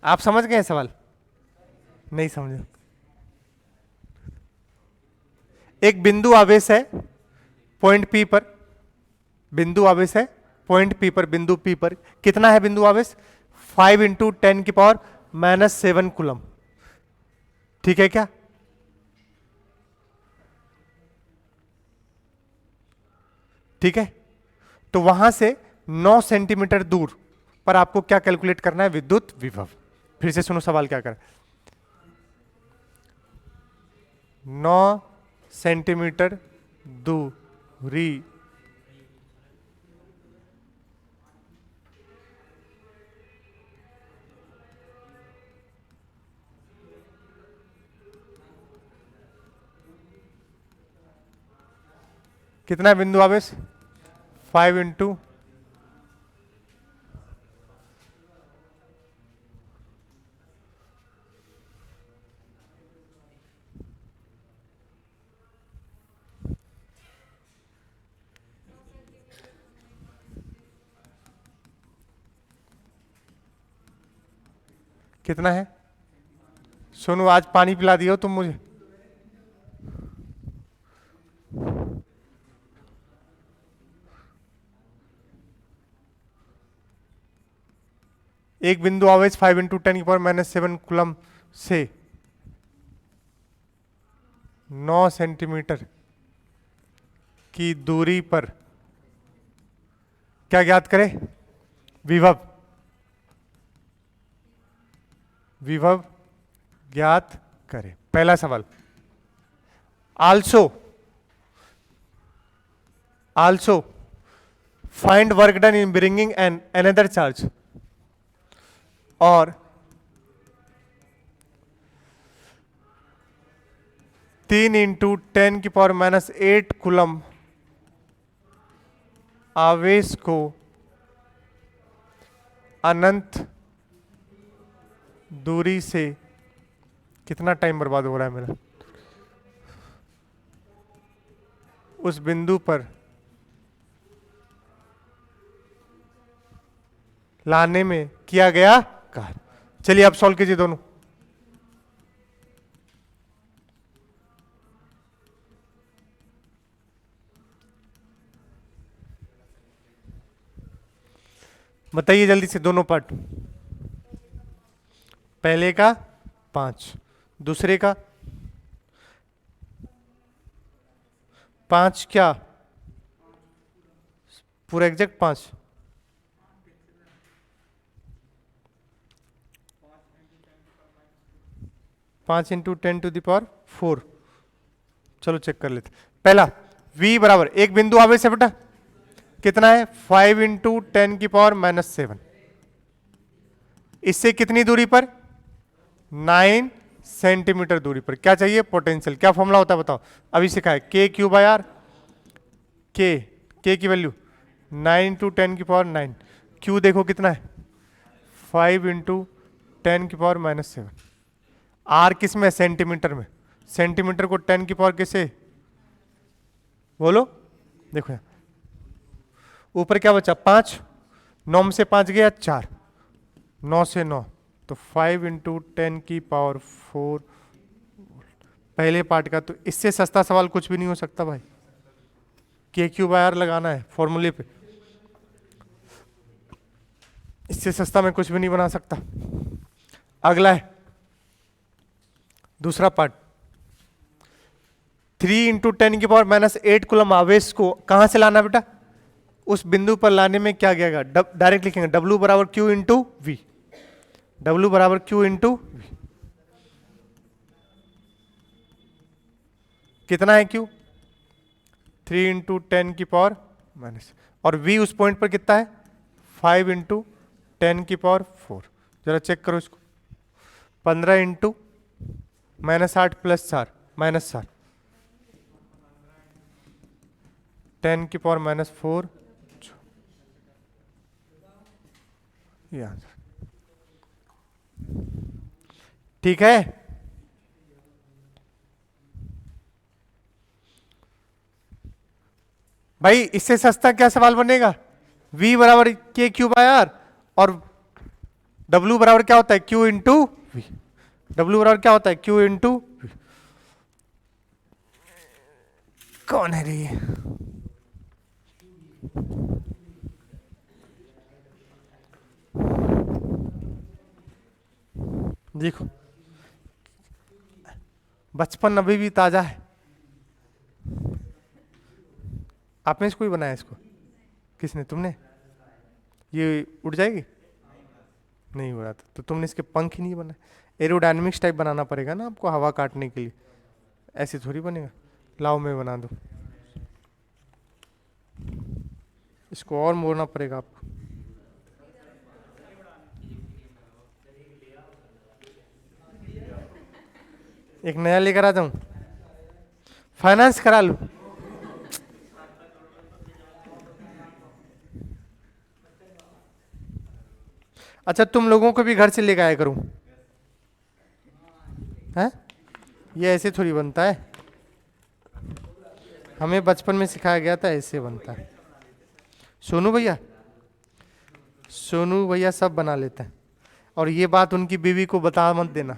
आप समझ गए सवाल, नहीं समझे। एक बिंदु आवेश है पॉइंट P पर, बिंदु आवेश है पॉइंट P पर, बिंदु P पर कितना है बिंदु आवेश, 5 इंटू 10⁻⁻7 कूलम, ठीक है क्या। ठीक है, तो वहां से 9 सेंटीमीटर दूर पर आपको क्या कैलकुलेट करना है, विद्युत विभव। फिर से सुनो सवाल क्या कर, 9 सेंटीमीटर दूरी कितना है बिंदु आवेश, 5 इंटू, कितना है? सोनू आज पानी पिला दियो तुम मुझे। एक बिंदु आवेश 5 इंटू 10⁻⁻7 कूलम से 9 सेंटीमीटर की दूरी पर क्या ज्ञात करें? विभव। विभव ज्ञात करें। पहला सवाल। Also find work done in bringing an another charge, और 3 इंटू 10⁻⁻8 कूलम आवेश को अनंत दूरी से कितना टाइम बर्बाद हो रहा है मेरा, उस बिंदु पर लाने में किया गया कार्य। चलिए आप सॉल्व कीजिए दोनों। बताइए जल्दी से दोनों पार्ट। पहले का 5, दूसरे का 5 क्या पूरा एग्जैक्ट 5? 5 इंटू 10⁴। चलो चेक कर लेते। पहला v बराबर एक बिंदु आवेश है बेटा, कितना है? 5 इंटू 10⁻⁻7। इससे कितनी दूरी पर? 9 सेंटीमीटर दूरी पर। क्या चाहिए? पोटेंशियल। क्या फॉर्मूला होता है बताओ? अभी सिखाए, K⁻R। के की वैल्यू 9 इंटू 10⁹। Q देखो कितना है? 5 इंटू 10⁻⁻7। R किस में? सेंटीमीटर में। सेंटीमीटर को 10⁻⁻ कैसे बोलो? देखो यहाँ ऊपर क्या बचा? 5। 9 में से 5 गया 4, 9 से 9 तो 5 इंटू 10⁴। पहले पार्ट का। तो इससे सस्ता सवाल कुछ भी नहीं हो सकता भाई। K⁻R लगाना है फॉर्मूले पे, इससे सस्ता मैं कुछ भी नहीं बना सकता। अगला है दूसरा पार्ट। 3 इंटू 10⁻⁻8 कूलम आवेश को कहां से लाना बेटा? उस बिंदु पर लाने में क्या गया? डायरेक्ट लिखेंगे W बराबर Q इंटू वी। W बराबर Q इंटू वी। कितना है Q? 3 इंटू 10⁻⁻। और V उस पॉइंट पर कितना है? 5 इंटू 10⁴। जरा चेक करो इसको। 15 इंटू -8 प्लस 4 -4 10⁻⁻4। ये आंसर ठीक है। भाई इससे सस्ता क्या सवाल बनेगा? V बराबर K⁻R और W बराबर क्या होता है? Q into we. W बराबर क्या होता है? Q into V. कौन है रे? देखो बचपन अभी भी ताजा है। आपने इसको ही बनाया? इसको किसने? तुमने? ये उड़ जाएगी? नहीं उड़ा तो तुमने इसके पंख ही नहीं बनाए। एरोडायनेमिक्स टाइप बनाना पड़ेगा ना आपको हवा काटने के लिए, ऐसे थोड़ी बनेगा। लाओ मैं बना दूं। इसको और मोड़ना पड़ेगा आपको। एक नया लेकर आ जाऊं? फाइनेंस करा लूं? अच्छा तुम लोगों को भी घर से लेकर आया करूं? हैं? ये ऐसे थोड़ी बनता है, हमें बचपन में सिखाया गया था ऐसे बनता है। सोनू भैया सब बना लेते हैं। और ये बात उनकी बीवी को बता मत देना,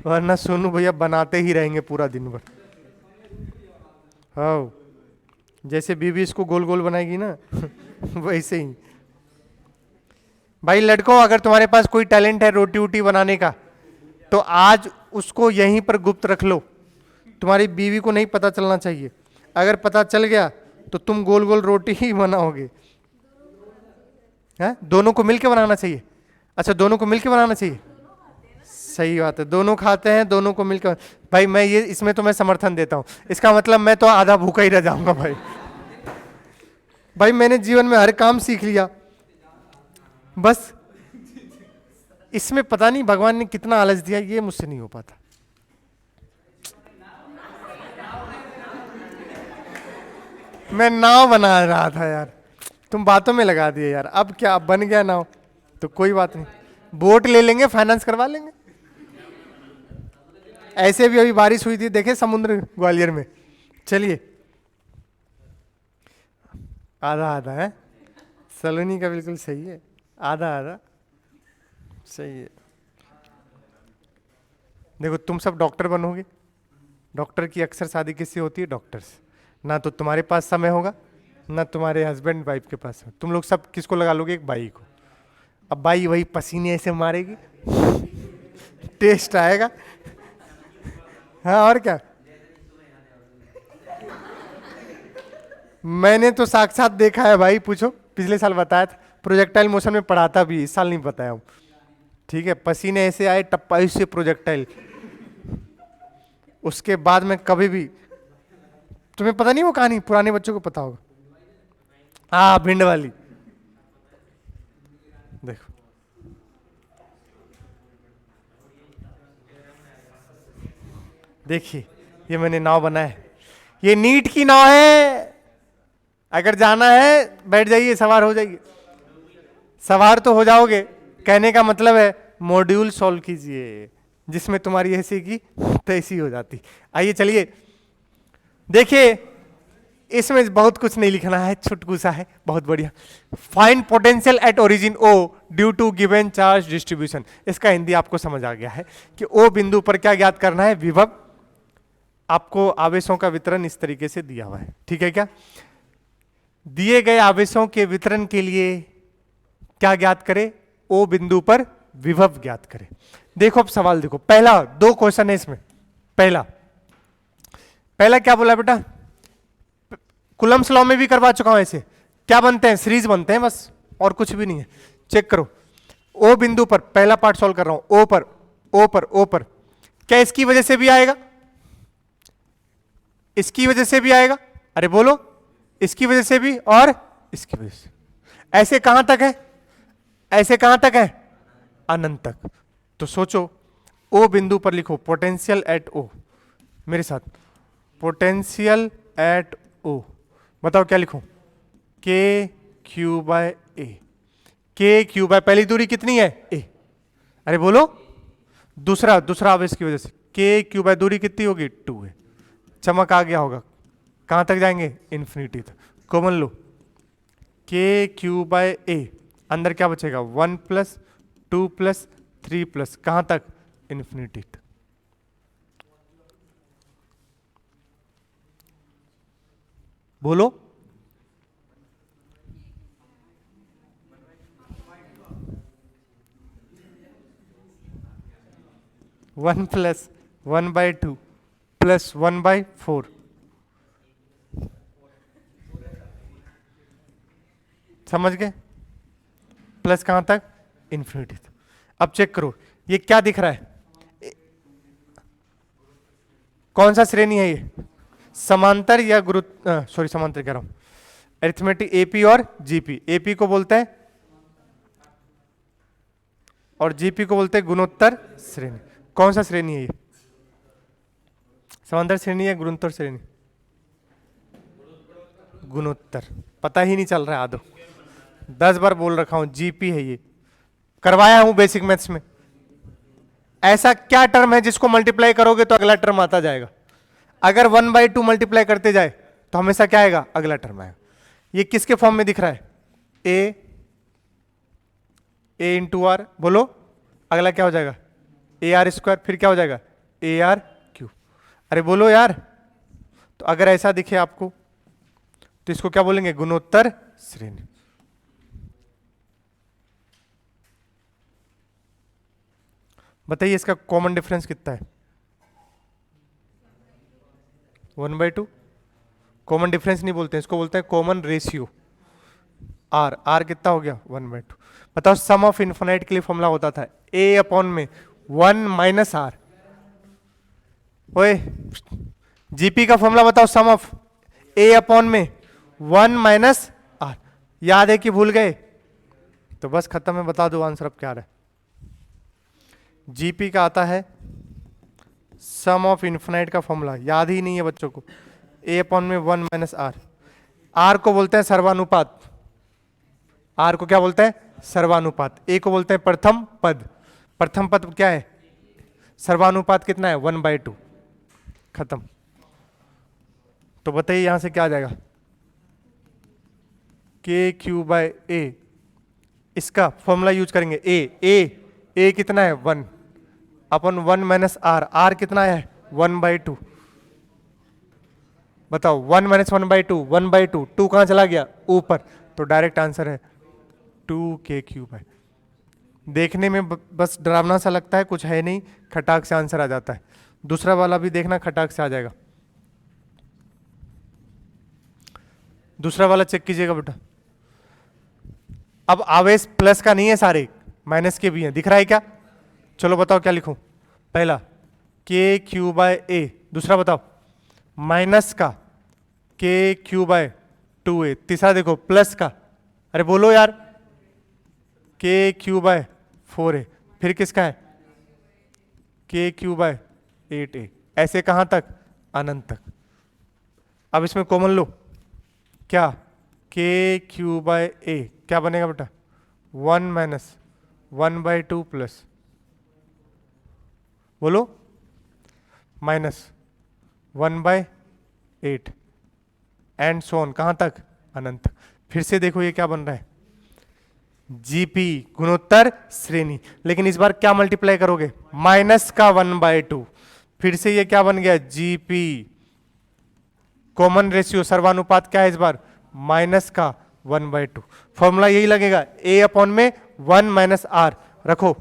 वरना सोनू भैया बनाते ही रहेंगे पूरा दिन भर। हाँ, जैसे बीवी इसको गोल गोल बनाएगी ना वैसे ही। भाई लड़कों, अगर तुम्हारे पास कोई टैलेंट है रोटी वोटी बनाने का, तो आज उसको यहीं पर गुप्त रख लो, तुम्हारी बीवी को नहीं पता चलना चाहिए। अगर पता चल गया तो तुम गोल गोल रोटी ही बनाओगे। हैं? दोनों को मिलके बनाना चाहिए। अच्छा, दोनों को मिलके बनाना चाहिए, सही बात है, दोनों खाते हैं, दोनों को मिलकर। भाई मैं ये इसमें तो मैं समर्थन देता हूं, इसका मतलब मैं तो आधा भूखा ही रह जाऊंगा भाई। भाई मैंने जीवन में हर काम सीख लिया, बस इसमें पता नहीं भगवान ने कितना आलस दिया, ये मुझसे नहीं हो पाता। मैं नाव बना रहा था यार, तुम बातों में लगा दिए यार। अब क्या, अब बन गया नाव तो कोई बात नहीं, बोट ले लेंगे, फाइनेंस करवा लेंगे। ऐसे भी अभी बारिश हुई थी, देखे समुद्र ग्वालियर में। चलिए, आधा आधा है, सलोनी का बिल्कुल सही है, आधा आधा सही है। देखो तुम सब डॉक्टर बनोगे, डॉक्टर की अक्सर शादी किससे होती है? डॉक्टर से। ना तो तुम्हारे पास समय होगा, ना तुम्हारे हस्बैंड वाइफ के पास। तुम लोग सब किसको लगा लोगे? एक बाई को। अब बाई वही पसीने ऐसे मारेगी, टेस्ट आएगा। हाँ और क्या, मैंने तो साक्षात देखा है भाई, पूछो, पिछले साल बताया था, प्रोजेक्टाइल मोशन में पढ़ाता भी, इस साल नहीं बताया हूँ। ठीक है, पसीने ऐसे आए, टप्पा से प्रोजेक्टाइल। उसके बाद में कभी भी, तुम्हें पता नहीं वो कहानी, पुराने बच्चों को पता होगा। हाँ, भिंड वाली, देखो देखिए, ये मैंने नाव बनाया है, ये नीट की नाव है। अगर जाना है बैठ जाइए, सवार हो जाइए। सवार तो हो जाओगे, कहने का मतलब है मॉड्यूल सॉल्व कीजिए जिसमें तुम्हारी ऐसी की तैसी हो जाती। आइए चलिए, देखिए इसमें बहुत कुछ नहीं लिखना है, छुटकू सा है, बहुत बढ़िया। Find potential at origin O due to given charge distribution. इसका हिंदी आपको समझ आ गया है कि ओ बिंदु पर क्या ज्ञात करना है? विभव। आपको आवेशों का वितरण इस तरीके से दिया हुआ है, ठीक है क्या? दिए गए आवेशों के वितरण के लिए क्या ज्ञात करें? ओ बिंदु पर विभव ज्ञात करें। देखो अब सवाल देखो, पहला, दो क्वेश्चन है इसमें। पहला क्या बोला बेटा? कुलम्स लॉ में भी करवा चुका हूं। ऐसे क्या बनते हैं? सीरीज बनते हैं बस, और कुछ भी नहीं है। चेक करो, ओ बिंदु पर, पहला पार्ट सॉल्व कर रहा हूं, ओ पर, ओ पर, ओ पर, क्या इसकी वजह से भी आएगा? इसकी वजह से भी आएगा? अरे बोलो, इसकी वजह से भी और इसकी वजह से। ऐसे कहां तक है? ऐसे कहां तक है? अनंत तक। तो सोचो, ओ बिंदु पर लिखो पोटेंशियल एट ओ, मेरे साथ, पोटेंशियल एट ओ। बताओ क्या लिखूं? के क्यू बाय ए। के क्यू बाय पहली दूरी कितनी है? ए। अरे बोलो, दूसरा आवेश की वजह से के क्यू बाय दूरी कितनी होगी? 2 है। चमक आ गया होगा, कहां तक जाएंगे? इन्फिनिटी तक। कॉमन लो, के क्यू बाय ए, अंदर क्या बचेगा? 1 प्लस 2 प्लस 3 प्लस, कहां तक? इन्फिनिटी तक। बोलो, वन प्लस 1/2 प्लस 1/4, समझ गए? प्लस कहां तक? इन्फिनिटी तक। अब चेक करो, ये क्या दिख रहा है? कौन सा श्रेणी है ये? समांतर या गुरुत्व, सॉरी समांतर कह रहा हूं, अरिथमेटिक। एपी और जीपी। एपी को बोलते हैं और जीपी को बोलते हैं गुणोत्तर श्रेणी। कौन सा श्रेणी है ये? समांतर श्रेणी या गुणोत्तर श्रेणी? गुणोत्तर। पता ही नहीं चल रहा है आदो, 10 बार बोल रखा हूं, जीपी है ये, करवाया हूं बेसिक मैथ्स में। ऐसा क्या टर्म है जिसको मल्टीप्लाई करोगे तो अगला टर्म आता जाएगा? अगर 1/2 मल्टीप्लाई करते जाए तो हमेशा क्या आएगा? अगला टर्म आएगा। ये किसके फॉर्म में दिख रहा है? ए इंटू आर, बोलो, अगला क्या हो जाएगा, ए आर स्क्वायर, फिर क्या हो जाएगा, ए आर क्यू। अरे बोलो यार। तो अगर ऐसा दिखे आपको तो इसको क्या बोलेंगे, गुणोत्तर श्रेणी। बताइए इसका कॉमन डिफरेंस कितना है, 1/2। कॉमन डिफरेंस नहीं बोलते हैं, इसको बोलते हैं कॉमन रेशियो। आर, आर कितना हो गया, 1/2। बताओ सम ऑफ इन्फिनाइट के लिए फॉर्मूला होता था ए अपॉन में 1 माइनस आर। ओए जीपी का फॉर्मूला बताओ, सम ऑफ ए अपॉन में 1 माइनस आर। याद है कि भूल गए, तो बस खत्म है, बता दो आंसर अब क्या रहा है। जीपी का आता है सम ऑफ इन्फिनाइट का फॉर्मूला, याद ही नहीं है बच्चों को, ए अपॉन में 1 माइनस आर। आर को बोलते हैं सर्वानुपात, आर को क्या बोलते हैं, सर्वानुपात। ए को बोलते हैं प्रथम पद, प्रथम पद क्या है, सर्वानुपात कितना है, 1/2। खत्म। तो बताइए यहां से क्या आ जाएगा, के क्यू बाय ए, इसका फॉर्मूला यूज करेंगे। ए कितना है, 1 अपन 1 माइनस आर, आर कितना है, 1/2। बताओ 1 माइनस 1/2, 1/2, 2 कहां चला गया, ऊपर। तो डायरेक्ट आंसर है 2k³ है। देखने में बस डरावना सा लगता है, कुछ है नहीं, खटाक से आंसर आ जाता है। दूसरा वाला भी देखना, खटाक से आ जाएगा। दूसरा वाला चेक कीजिएगा बेटा। अब आवेश प्लस का नहीं है, सारे माइनस के भी हैं, दिख रहा है क्या। चलो बताओ क्या लिखूं, पहला k³/a, दूसरा बताओ माइनस का k³/2a, तीसरा देखो प्लस का, अरे बोलो यार, k³/4a, फिर किसका है k³/8a। ऐसे कहां तक, अनंत तक। अब इसमें कॉमन लो, क्या k³/a क्या बनेगा बेटा, 1 माइनस 1/2 प्लस, बोलो माइनस 1/8 एंड सोन, कहां तक, अनंत तक। फिर से देखो ये क्या बन रहा है, जीपी गुणोत्तर श्रेणी। लेकिन इस बार क्या मल्टीप्लाई करोगे, माइनस का 1/2। फिर से ये क्या बन गया, जीपी कॉमन रेशियो, सर्वानुपात क्या है इस बार, माइनस का 1/2। फॉर्मूला यही लगेगा, ए अपॉन में 1 माइनस आर रखो,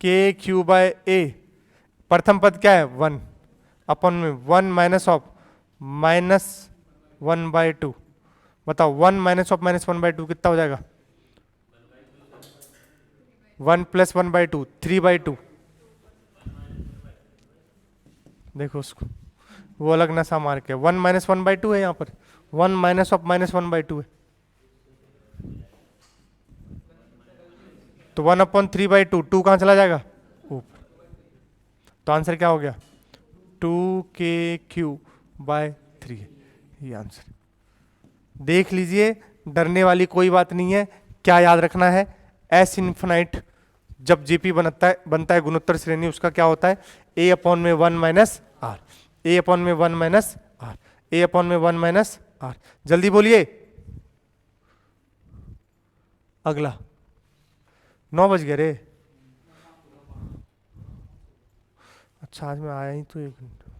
k³/a, प्रथम पद क्या है, 1 अपॉन में 1 माइनस ऑफ माइनस 1/2। बताओ 1 माइनस ऑफ माइनस 1/2 कितना हो जाएगा, 1 प्लस 1/2, 3/2। देखो उसको, वो अलग नशा मार के, 1 माइनस 1/2 है यहाँ पर, 1 माइनस ऑफ माइनस 1/2 है, तो 1/3/2, 2 कहां चला जाएगा, ऊपर। तो आंसर क्या हो गया, 2k³/3, ये आंसर। देख लीजिए, डरने वाली कोई बात नहीं है। क्या याद रखना है, एस इन्फिनाइट जब जीपी बनता है गुणोत्तर श्रेणी, उसका क्या होता है, ए अपॉन में 1 माइनस आर, ए अपॉन में 1 माइनस आर, ए अपॉन में 1 माइनस आर। जल्दी बोलिए, अगला 9 बज गए रे। अच्छा आज मैं आया ही तो 1 घंटा,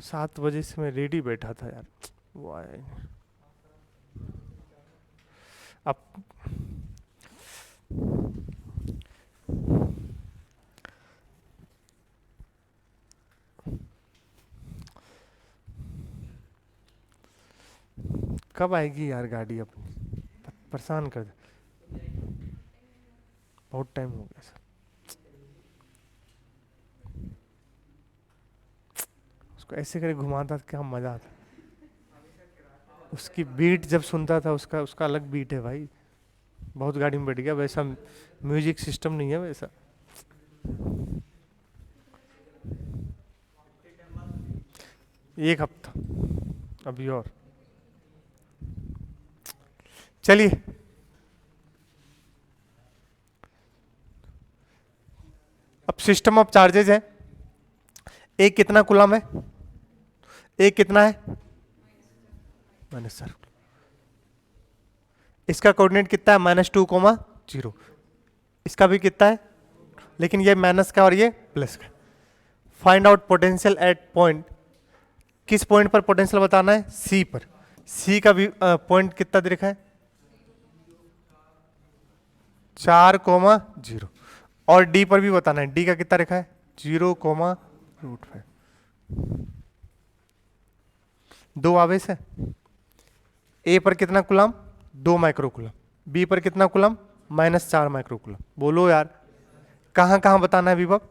7 बजे से मैं रेडी बैठा था यार, वो आया ही नहीं। अब कब आएगी यार गाड़ी अपनी, परेशान कर दे, बहुत टाइम हो गया सर। उसको ऐसे करके घुमाता था, क्या मजा आता। उसकी बीट जब सुनता था, उसका अलग बीट है भाई। बहुत गाड़ी में बैठ गया, वैसा म्यूजिक सिस्टम नहीं है वैसा। एक हफ्ता अभी और। चलिए अब सिस्टम ऑफ चार्जेज है। एक कितना कूलम है, एक कितना है, माइनस चार्ज। इसका कोऑर्डिनेट कितना है -2, 0। इसका भी कितना है, लेकिन ये माइनस का और ये प्लस का। Find out potential at point, किस पॉइंट पर पोटेंशियल बताना है, सी पर। सी का भी पॉइंट कितना दे रखा है 4, 0। और डी पर भी बताना है, डी का कितना रखा है 0, √5। दो आवेश है, ए पर कितना कूलम 2 माइक्रोकूलम, बी पर कितना कूलम -4 माइक्रोकूलम। बोलो यार कहां कहां बताना है विभव,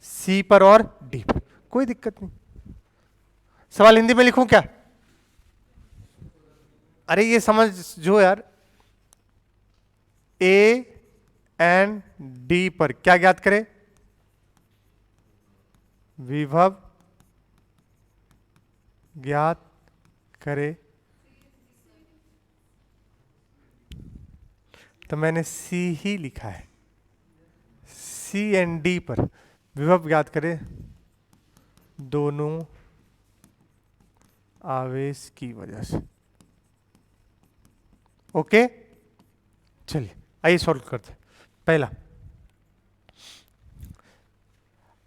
सी पर और डी पर, कोई दिक्कत नहीं। सवाल हिंदी में लिखूं क्या, अरे ये समझ जो यार, ए एंड डी पर क्या ज्ञात करें, विभव ज्ञात करे। तो मैंने सी ही लिखा है, सी एंड डी पर विभव ज्ञात करे दोनों आवेश की वजह से। ओके चलिए आइए सॉल्व करते हैं। पहला,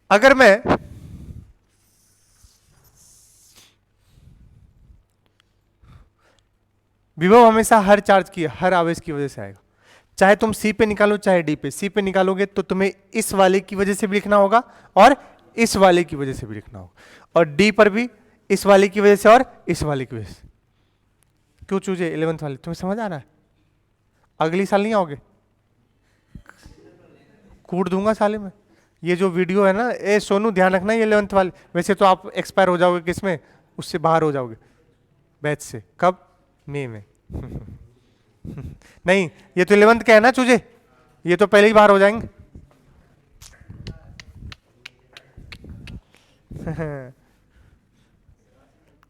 अगर मैं विभव हमेशा हर चार्ज की, हर आवेश की वजह से आएगा, चाहे तुम सी पे निकालो चाहे डी पे। सी पे निकालोगे तो तुम्हें इस वाले की वजह से भी लिखना होगा और इस वाले की वजह से भी लिखना होगा, और डी पर भी इस वाले की वजह से और इस वाले की वजह से। क्यों चूजे 11th वाले, तुम्हें समझ आ रहा है? अगली साल नहीं आओगे, कूट दूंगा साले में। ये जो वीडियो है ना, ए सोनू ध्यान रखना, ये 11th वाले, वैसे तो आप एक्सपायर हो जाओगे किसमें, उससे बाहर हो जाओगे बैच से। कब? मई में। नहीं ये तो 11th का है ना चूजे, ये तो पहले ही बाहर हो जाएंगे।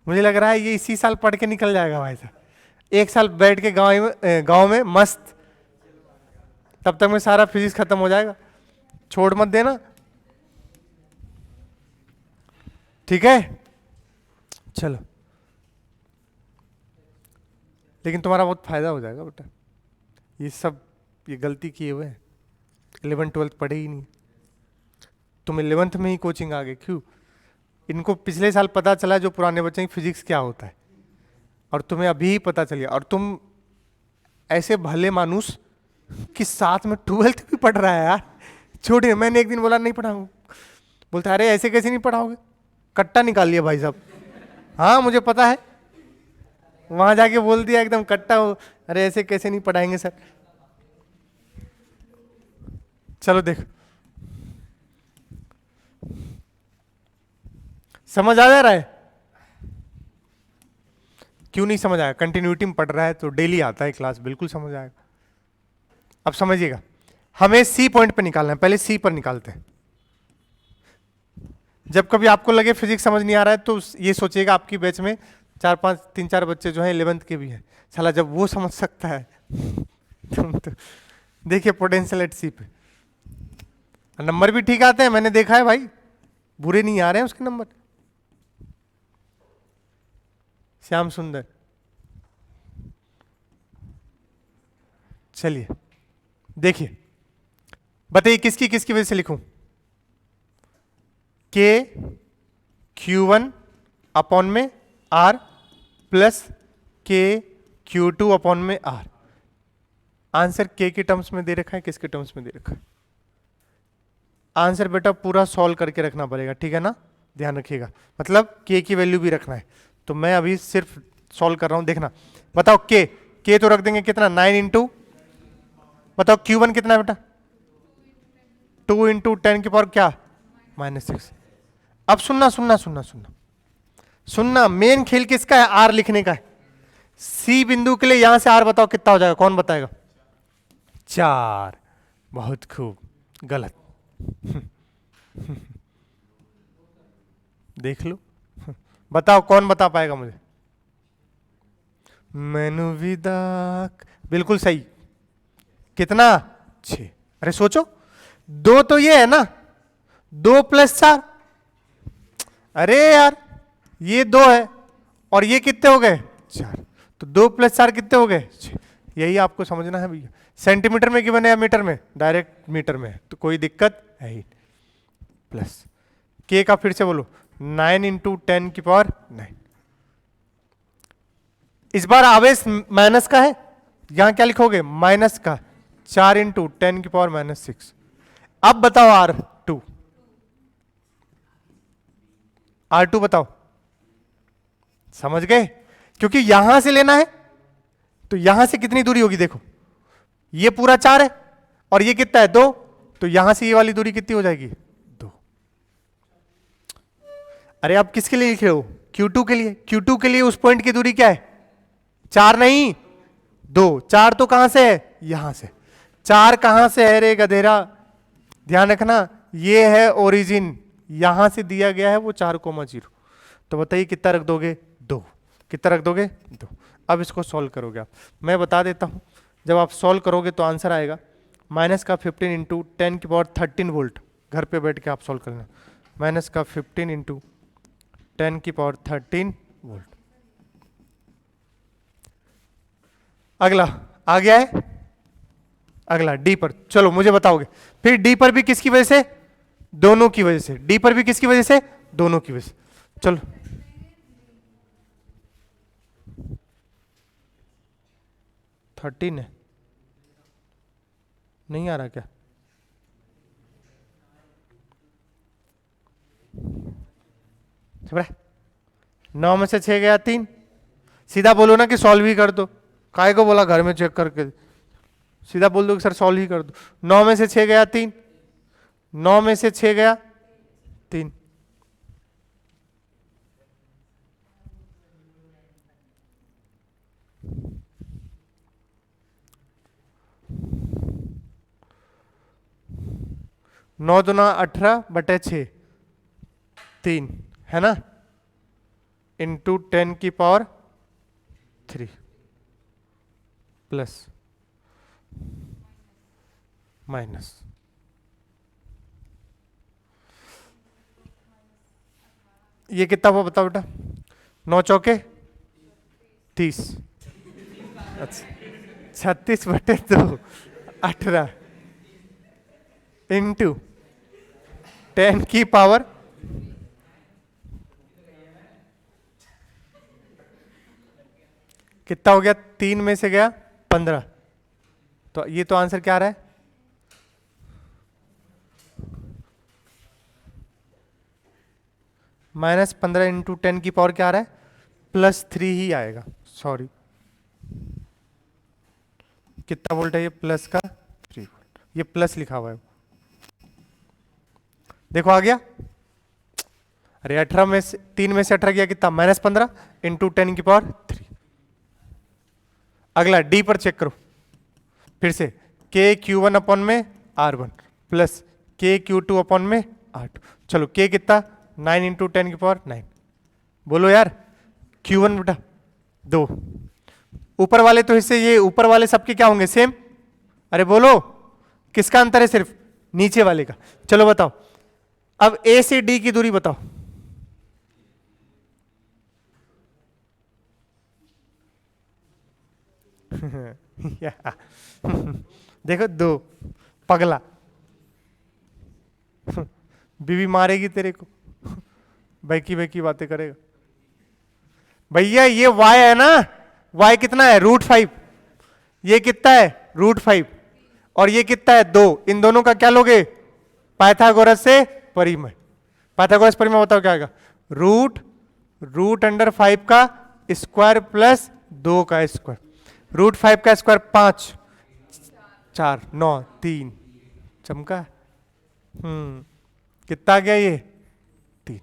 मुझे लग रहा है ये इसी साल पढ़ के निकल जाएगा भाई साहब, एक साल बैठ के गांव में मस्त, तब तक में सारा फिजिक्स खत्म हो जाएगा। छोड़ मत देना, ठीक है? चलो, लेकिन तुम्हारा बहुत फायदा हो जाएगा बेटा, ये सब ये गलती किए हुए हैं, 11th 12th पढ़े ही नहीं, तुम 11th में ही कोचिंग आ गए। क्यों? इनको पिछले साल पता चला जो पुराने बच्चे की फिजिक्स क्या होता है, और तुम्हें अभी ही पता चलिए। और तुम ऐसे भले मानुस कि साथ में 12th भी पढ़ रहा है यार। छोड़िए, मैंने एक दिन बोला नहीं पढ़ाऊंगा, बोलता अरे ऐसे कैसे नहीं पढ़ाओगे, कट्टा निकाल लिया भाई साहब। हाँ मुझे पता है, वहां जाके बोल दिया एकदम कट्टा हो, अरे ऐसे कैसे नहीं पढ़ाएंगे सर। चलो देखो, समझ आ जा रहा है? क्यों नहीं समझ आया? कंटिन्यूटी में पढ़ रहा है तो डेली आता है क्लास, बिल्कुल समझ आएगा। अब समझिएगा, हमें सी पॉइंट पे निकालना है, पहले सी पर निकालते हैं। जब कभी आपको लगे फिजिक्स समझ नहीं आ रहा है तो ये सोचिएगा आपकी बैच में 3-4 बच्चे जो हैं 11th के भी हैं, साला जब वो समझ सकता है तो देखिए पोटेंशियल एट सी पे नंबर भी ठीक आते हैं, मैंने देखा है भाई, बुरे नहीं आ रहे हैं उसके नंबर। श्याम सुंदर, चलिए देखिए, बताइए किसकी किसकी वजह से लिखूं, के Q1 अपॉन में R प्लस के Q2 अपॉन में R। आंसर के के टर्म्स में दे रखा है, किसके टर्म्स में दे रखा है? आंसर बेटा पूरा सॉल्व करके रखना पड़ेगा, ठीक है ना? ध्यान रखिएगा, मतलब के की वैल्यू भी रखना है। तो मैं अभी सिर्फ सॉल्व कर रहा हूं, देखना। बताओ के तो रख देंगे कितना, 9 इंटू, बताओ Q1 कितना है बेटा, 2 इंटू 10 की पावर क्या, -6। अब सुनना सुनना सुनना सुनना सुनना, मेन खेल किसका है, आर लिखने का है। सी बिंदु के लिए यहां से आर बताओ कितना हो जाएगा, कौन बताएगा? 4। बहुत खूब, गलत। देख लो, बताओ कौन बता पाएगा मुझे? मैनु विदाक, बिल्कुल सही। कितना? 6। अरे सोचो, 2 तो ये है ना, 2 + 4, अरे यार ये 2 है और ये कितने हो गए, 4, तो 2 + 4 कितने हो गए, 6। यही आपको समझना है भैया। सेंटीमीटर में गिवन है या मीटर में? डायरेक्ट मीटर में है, तो कोई दिक्कत है ही। प्लस के का फिर से बोलो, 9 इंटू 10 की पावर 9। इस बार आवेश माइनस का है, यहां क्या लिखोगे? माइनस का। 4 इंटू 10 की पावर -6। अब बताओ R2, R2 बताओ, समझ गए? क्योंकि यहां से लेना है तो यहां से कितनी दूरी होगी? देखो ये पूरा 4 है और ये कितना है? 2, तो यहां से ये वाली दूरी कितनी हो जाएगी? 2। अरे आप किसके लिए लिख रहे हो? Q2 के लिए। Q2 के लिए उस पॉइंट की दूरी क्या है? 4 नहीं 2। 4 तो कहां से है? यहां से। 4 कहां से है रे गधेरा? ध्यान रखना, ये है ओरिजिन, यहां से दिया गया है वो 4,0। तो बताइए कितना रख दोगे? 2। कितना रख दोगे? 2। अब इसको सॉल्व करोगे आप, मैं बता देता हूं। जब आप सॉल्व करोगे तो आंसर आएगा माइनस का 15 इंटू 10 की पावर 13 वोल्ट। घर पे बैठ के आप सॉल्व करना। माइनस का 15 इंटू 10 की पावर 13 वोल्ट। अगला आ गया है, अगला डी पर। चलो मुझे बताओगे फिर डी पर भी किसकी वजह से? दोनों की वजह से। डी पर भी किसकी वजह से? दोनों की वजह से। चलो 13 है, नहीं आ रहा क्या? समझ रहा है? 9 में से 6 गया 3। सीधा बोलो ना कि सॉल्व ही कर दो, काय को बोला घर में चेक करके? सीधा बोल दो कि सर सॉल्व ही कर दो। 9 में से 6 गया 3, 9 में से 6 गया 3। नौ दुना 18/6 3 है ना, इंटू 10 की पावर 3 प्लस माइनस। ये कितना हुआ बताओ बेटा? 9 चौके 30, अच्छा 36/2 18 इंटू 10 की पावर कितना हो गया? 3 में से गया 15। तो ये तो आंसर क्या आ रहा है? -15 इंटू 10 की पावर क्या आ रहा है? +3 ही आएगा, सॉरी। कितना वोल्ट है ये? प्लस का 3 वोल्ट, ये प्लस लिखा हुआ है। देखो आ गया। अरे 18 में से 3 में से 18 गया कितना? -15 इंटू 10 की पावर 3। अगला डी पर चेक करो फिर से। के Q1 अपॉन में R1 प्लस के Q2 अपॉन में R2। चलो के कितना? 9 इंटू 10 की पावर 9। बोलो यार Q1 बेटा 2। ऊपर वाले तो हिस्से, ये ऊपर वाले सबके क्या होंगे? सेम। अरे बोलो किसका अंतर है? सिर्फ नीचे वाले का। चलो बताओ, अब ए से डी की दूरी बताओ। देखो 2, पगला बीवी मारेगी तेरे को, बैकी बैकी बातें करेगा। भैया ये y है ना, y कितना है? √5। ये कितना है? √5। और ये कितना है? 2। इन दोनों का क्या लोगे? पाइथागोरस से परिमेय। पाइथागोरस परिमेय बताओ क्या आएगा? √5 का स्क्वायर प्लस 2 का स्क्वायर। √5 का स्क्वायर 5, 4, 9, 3। चमका? कितना आ गया ये? 3।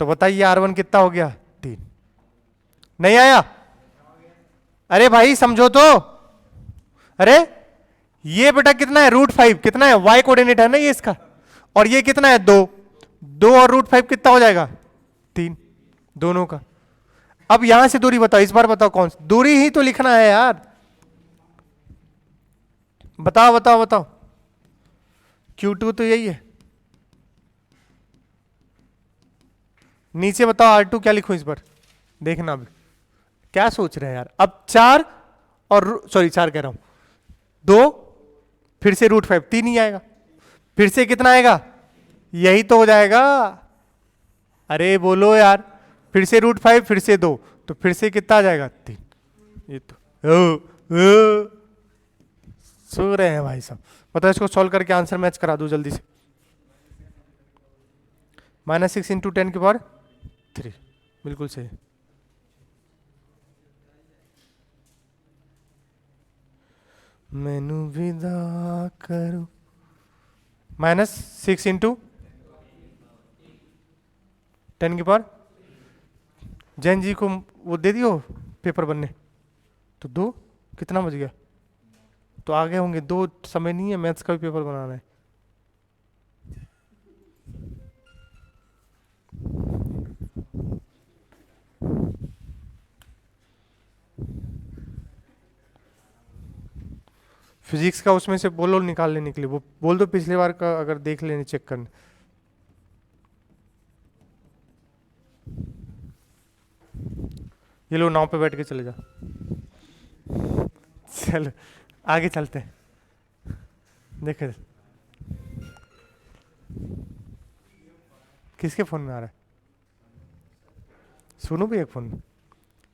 तो बताइए R1 कितना हो गया? 3। नहीं आया? अरे भाई समझो तो। अरे ये बेटा कितना है? √5 कितना है? y कोऑर्डिनेट है ना ये इसका। और ये कितना है? 2। 2 और √5 कितना हो जाएगा? 3 दोनों का। अब यहां से दूरी बताओ, इस बार बताओ कौन सी दूरी? ही तो लिखना है यार। बताओ बताओ बताओ। Q2 तो यही है। नीचे बताओ R2 क्या लिखूं इस बार? देखना अभी क्या सोच रहे हैं यार। अब 4 और सॉरी 4 कह रहा हूं, 2 फिर से √5, 3 ही आएगा, फिर से कितना आएगा, यही तो हो जाएगा। अरे बोलो यार, फिर से √5 फिर से 2, तो फिर से कितना आ जाएगा, 3। ये तो सो रहे हैं भाई साहब। बताओ इसको सॉल्व करके आंसर मैच करा दो जल्दी से। -6 × 10⁻3, बिल्कुल सही। मैनू विदा करो, -6 × 10⁻, जैन जी को वो दे दियो पेपर बनने, तो 2 कितना बच गया, तो आगे होंगे 2, समय नहीं है, मैथ्स का भी पेपर बनाना है। फिजिक्स का उसमें से बोलो निकाल लेने के लिए, वो बोल दो पिछली बार का अगर देख लेने, चेक करने। ये लो नाव पे बैठ के चले जा। चलो आगे चलते हैं। देखे किसके फोन में आ रहा है, सुनो भी एक फोन में।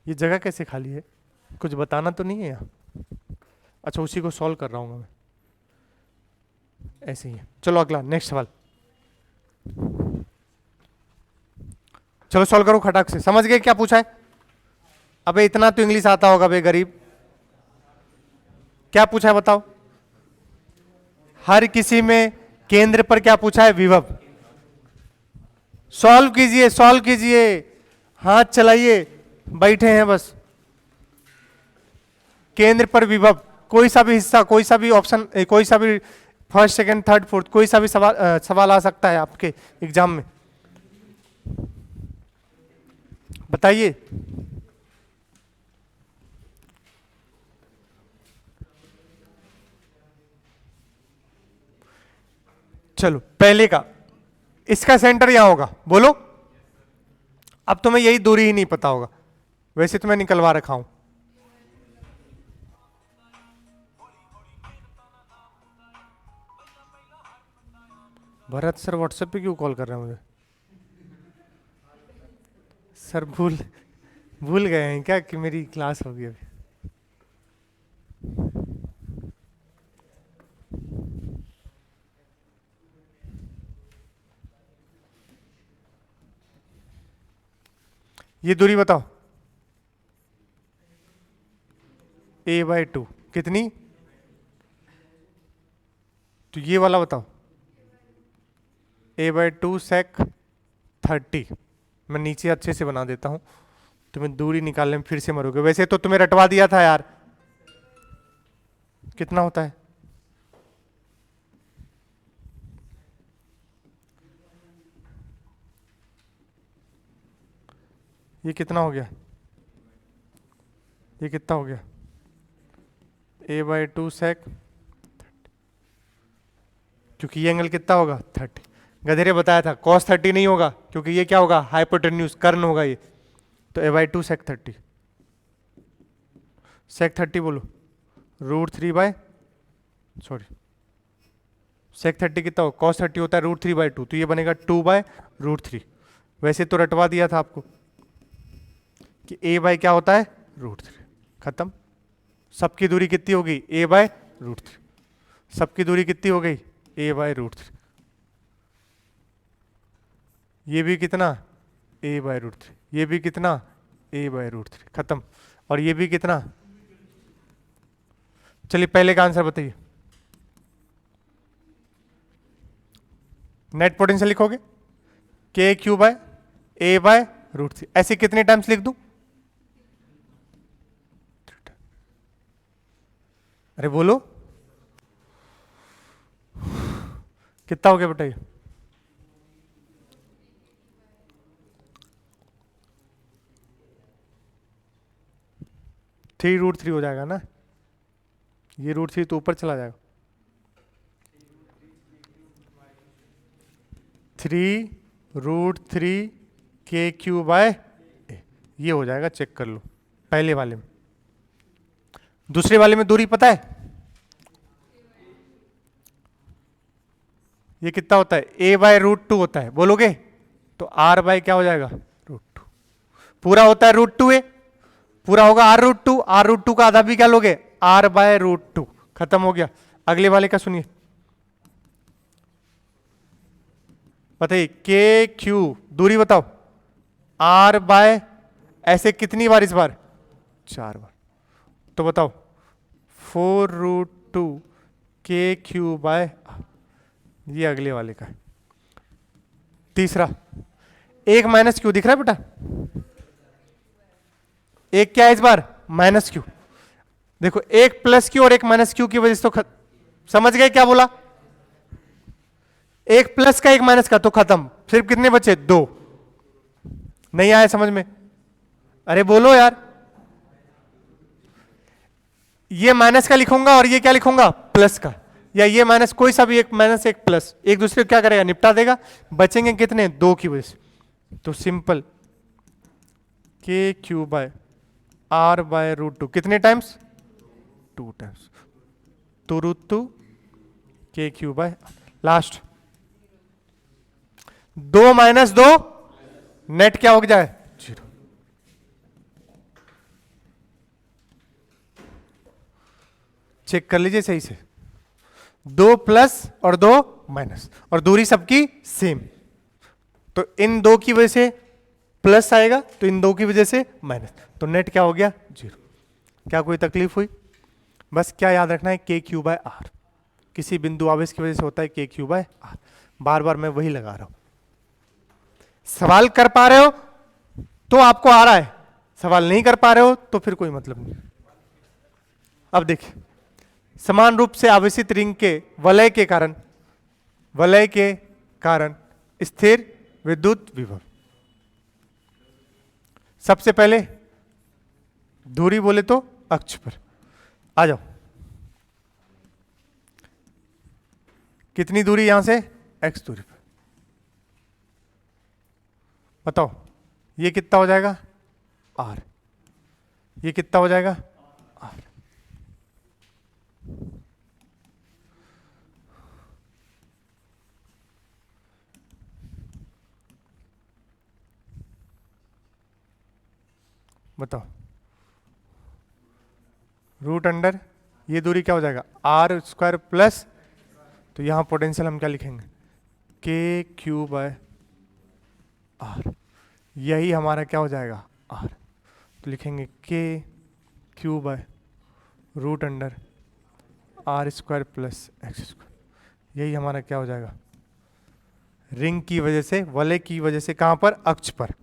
ये जगह कैसे खाली है, कुछ बताना तो नहीं है यहाँ। अच्छा उसी को सॉल्व कर रहा हूँ मैं, ऐसे ही है। चलो अगला नेक्स्ट सवाल, चलो सॉल्व करो खटाक से। समझ गए क्या पूछा है? अबे इतना तो इंग्लिश आता होगा बे गरीब। क्या पूछा है बताओ? हर किसी में केंद्र पर क्या पूछा है, विभव। सॉल्व कीजिए, सॉल्व कीजिए, हाथ चलाइए, बैठे हैं बस। केंद्र पर विभव, कोई सा भी हिस्सा, कोई सा भी ऑप्शन, कोई सा भी फर्स्ट सेकंड थर्ड फोर्थ, कोई सा भी सवाल आ सकता है आपके एग्जाम में। बताइए। चलो पहले का, इसका सेंटर यहां होगा, बोलो। अब तुम्हें यही दूरी ही नहीं पता होगा, वैसे तो मैं निकलवा रखा हूं। भरत सर व्हाट्सएप पे क्यों कॉल कर रहे हैं मुझे? सर भूल गए हैं क्या कि मेरी क्लास होगी अभी? ये दूरी बताओ, a/2 कितनी? तो ये वाला बताओ, a/2 sec 30। मैं नीचे अच्छे से बना देता हूं, तुम्हें दूरी निकालने में फिर से मरोगे। वैसे तो तुम्हें रटवा दिया था यार। कितना होता है? ये कितना हो गया, ये कितना हो गया, a/2 sec, क्योंकि ये एंगल कितना होगा, 30। गधेरे बताया था cos 30 नहीं होगा, क्योंकि ये क्या होगा, हाइपोटेन्यूज कर्ण होगा ये। तो a/2 sec 30, sec 30 बोलो, √3 सॉरी sec 30 कितना होगा, cos 30 होता है √3/2, तो ये बनेगा 2/√3। वैसे तो रटवा दिया था आपको कि a/ क्या होता है, √3। खत्म। सबकी दूरी कितनी होगी, a/√3। सबकी दूरी कितनी हो गई, a/√3। ये भी कितना, a/√3। ये भी कितना, a/√3। खत्म। और ये भी कितना। चलिए पहले का आंसर बताइए। नेट पोटेंशियल लिखोगे KQ/A/√3। ऐसे कितने टाइम्स लिख दूं? अरे बोलो कितना हो गया बताइए? (3√3) हो जाएगा ना, ये √3 तो ऊपर चला जाएगा। 3√3 KQ/A, ये हो जाएगा, चेक कर लो पहले वाले में। दूसरे वाले में दूरी पता है ये कितना होता है, a बाय रूट टू होता है, बोलोगे तो r बाय क्या हो जाएगा रूट टू, पूरा होता है रूट टू ए, पूरा होगा आर रूट टू का आधा भी क्या लोगे r बाय रूट टू, खत्म हो गया। अगले वाले का सुनिए, बताइए के क्यू दूरी बताओ r बाय ऐसे कितनी बार, इस बार 4 बार, तो बताओ 4 root two K Q bye, ये अगले वाले का है। तीसरा एक माइनस क्यू दिख रहा है बेटा, एक क्या है इस बार माइनस क्यू, देखो एक प्लस क्यू और एक माइनस क्यू की वजह से तो समझ गए क्या बोला, एक प्लस का एक माइनस का तो खत्म, सिर्फ कितने बचे दो, नहीं आया समझ में, अरे बोलो यार, ये माइनस का लिखूंगा और ये क्या लिखूंगा प्लस का, या ये माइनस कोई सा भी एक माइनस एक प्लस एक दूसरे को क्या करेगा निपटा देगा, बचेंगे कितने दो की वजह से, तो simple K Q by R by root two कितने टाइम्स 2 टाइम्स, तो root two K Q by last 2 minus 2 net क्या हो जाए 0, चेक कर लीजिए सही से, 2 प्लस और 2 माइनस और दूरी सबकी सेम, तो इन दो की वजह से प्लस आएगा तो इन दो की वजह से माइनस, तो नेट क्या हो गया 0। क्या कोई तकलीफ हुई, बस क्या याद रखना है के क्यू बाय आर, किसी बिंदु आवेश की वजह से होता है के क्यू बाय आर, बार बार मैं वही लगा रहा हूं, सवाल कर पा रहे हो तो आपको आ रहा है, सवाल नहीं कर पा रहे हो तो फिर कोई मतलब नहीं। अब देखिए समान रूप से आवेशित रिंग के वलय के कारण स्थिर विद्युत विभव, सबसे पहले दूरी बोले तो अक्ष पर आ जाओ, कितनी दूरी यहां से x दूरी पर, बताओ ये कितना हो जाएगा r, ये कितना हो जाएगा r, बताओ रूट अंडर ये दूरी क्या हो जाएगा आर स्क्वायर प्लस, तो यहां पोटेंशियल हम क्या लिखेंगे के क्यू बाय आर, यही हमारा क्या हो जाएगा आर, तो लिखेंगे K Q by root under R square plus X square, यही हमारा क्या हो जाएगा रिंग की वजह से वलय की वजह से, कहां पर अक्ष पर,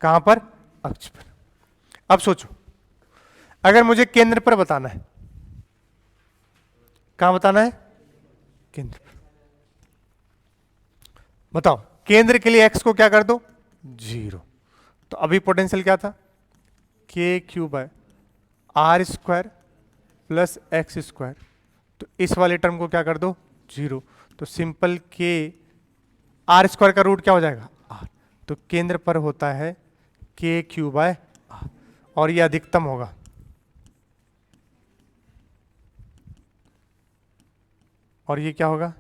कहां पर अक्ष पर। अब सोचो अगर मुझे केंद्र पर बताना है, कहां बताना है केंद्र पर, बताओ केंद्र के लिए x को क्या कर दो 0, तो अभी पोटेंशियल क्या था K Q by R square plus X square, तो इस वाले टर्म को क्या कर दो 0, तो सिंपल के आर स्क्वायर का रूट क्या हो जाएगा आर, तो केंद्र पर होता है के क्यू बाय आर, और ये अधिकतम होगा, और ये क्या होगा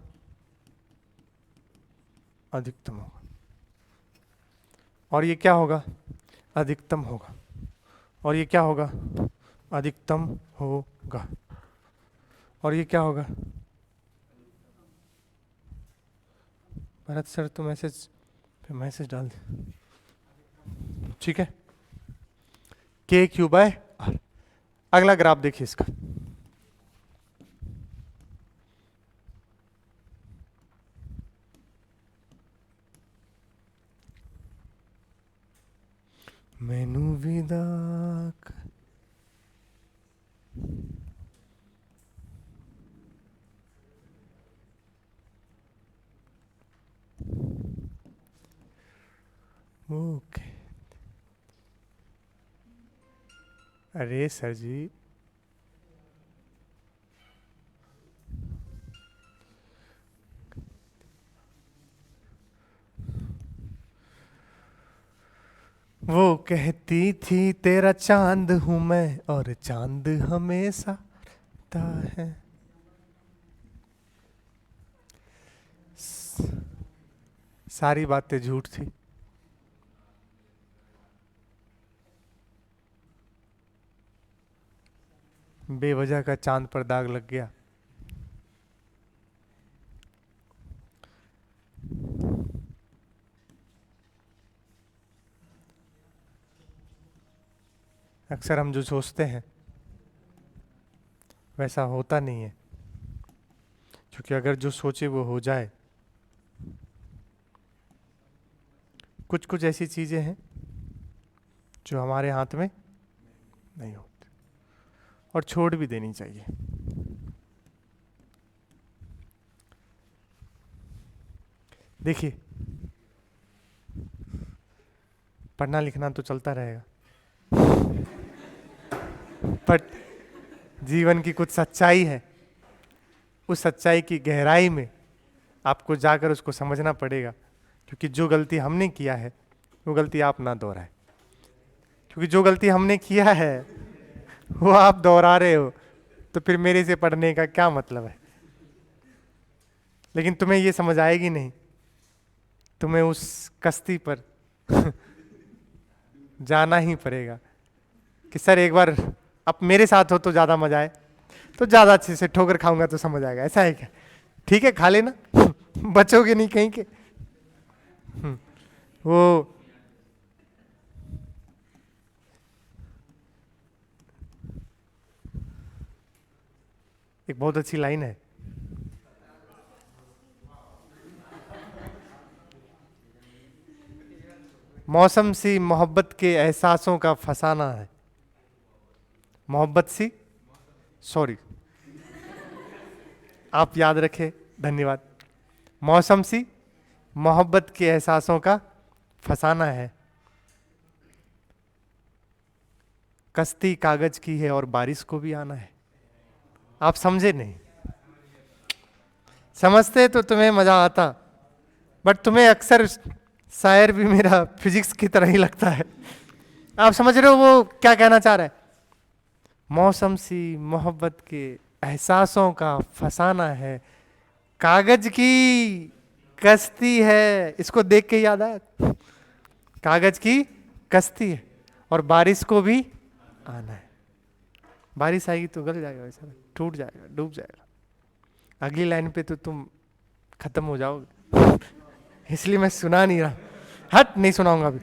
अधिकतम होगा, और ये क्या होगा अधिकतम होगा, और ये क्या होगा अधिकतम होगा, और ये क्या होगा, भरत सर तो मैसेज डाल दे, ठीक है के क्यू बाय आर। अगला ग्राफ देखिए इसका, मैनू विदा ओके, अरे सर जी वो कहती थी तेरा चांद हूं मैं और चांद हमेशा रहता है। सारी बातें झूठ थी। बेवजह का चांद पर दाग लग गया। अक्सर हम जो सोचते हैं वैसा होता नहीं है, क्योंकि अगर जो सोचे वो हो जाए। कुछ कुछ ऐसी चीजें हैं जो हमारे हाथ में नहीं होती और छोड़ भी देनी चाहिए। देखिए, पढ़ना लिखना तो चलता रहेगा, बट जीवन की कुछ सच्चाई है। उस सच्चाई की गहराई में आपको जाकर उसको समझना पड़ेगा, क्योंकि जो गलती हमने किया है वो गलती आप ना दोहराए। क्योंकि जो गलती हमने किया है वो आप दोहरा रहे हो, तो फिर मेरे से पढ़ने का क्या मतलब है। लेकिन तुम्हें ये समझ आएगी नहीं, तुम्हें उस कश्ती पर जाना ही पड़ेगा कि सर एक बार अब मेरे साथ हो तो ज़्यादा मजा आए, तो ज़्यादा अच्छे से ठोकर खाऊंगा तो समझ आएगा। ऐसा है क्या? ठीक है, खा लेना बचोगे नहीं कहीं के। वो एक बहुत अच्छी लाइन है, मौसम सी मोहब्बत के एहसासों का फसाना है। मोहब्बत सी, सॉरी, आप याद रखें, धन्यवाद। मौसम सी मोहब्बत के एहसासों का फसाना है, कश्ती कागज की है और बारिश को भी आना है। आप समझे नहीं, समझते तो तुम्हें मजा आता, बट तुम्हें अक्सर शायर भी मेरा फिजिक्स की तरह ही लगता है। आप समझ रहे हो वो क्या कहना चाह रहा है? मौसम सी मोहब्बत के एहसासों का फसाना है, कागज की कश्ती है। इसको देख के याद आया, कागज की कश्ती है और बारिश को भी आना है। बारिश आएगी तो गल जाएगा, वैसा टूट जाएगा, डूब जाएगा। अगली लाइन पे तो तुम खत्म हो जाओगे, इसलिए मैं सुना नहीं रहा। हट, नहीं सुनाऊंगा अभी।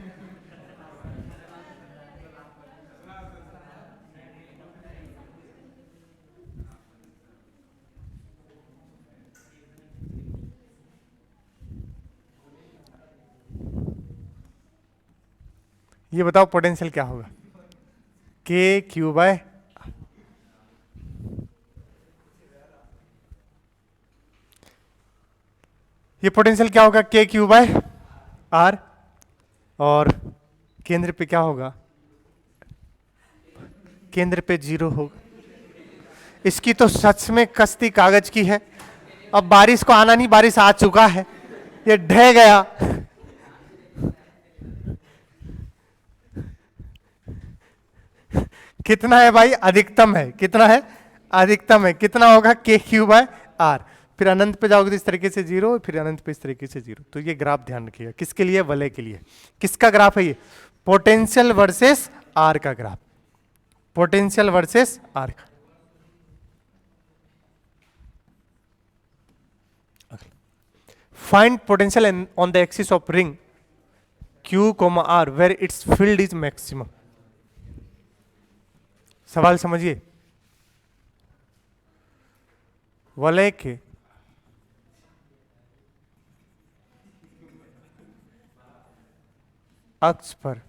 ये बताओ पोटेंशियल क्या होगा? के क्यू बाय, ये पोटेंशियल क्या होगा? के क्यू बाय आर, और केंद्र पे क्या होगा? केंद्र पे 0 होगा। इसकी तो सच में कश्ती कागज की है। अब बारिश को आना नहीं, बारिश आ चुका है, ये ढह गया। कितना है भाई? अधिकतम है। कितना है? अधिकतम है। कितना होगा? के क्यू बाय आर। फिर अनंत पे जाओगे तो इस तरीके से 0, फिर अनंत पे इस तरीके से 0। तो ये ग्राफ ध्यान रखिएगा, किसके लिए? वलय के लिए। किसका ग्राफ है ये? पोटेंशियल वर्सेस आर का ग्राफ। पोटेंशियल वर्सेस आर का। Find potential on the axis of ring Q, R where its field is maximum। सवाल समझिए, वलय के अक्ष पर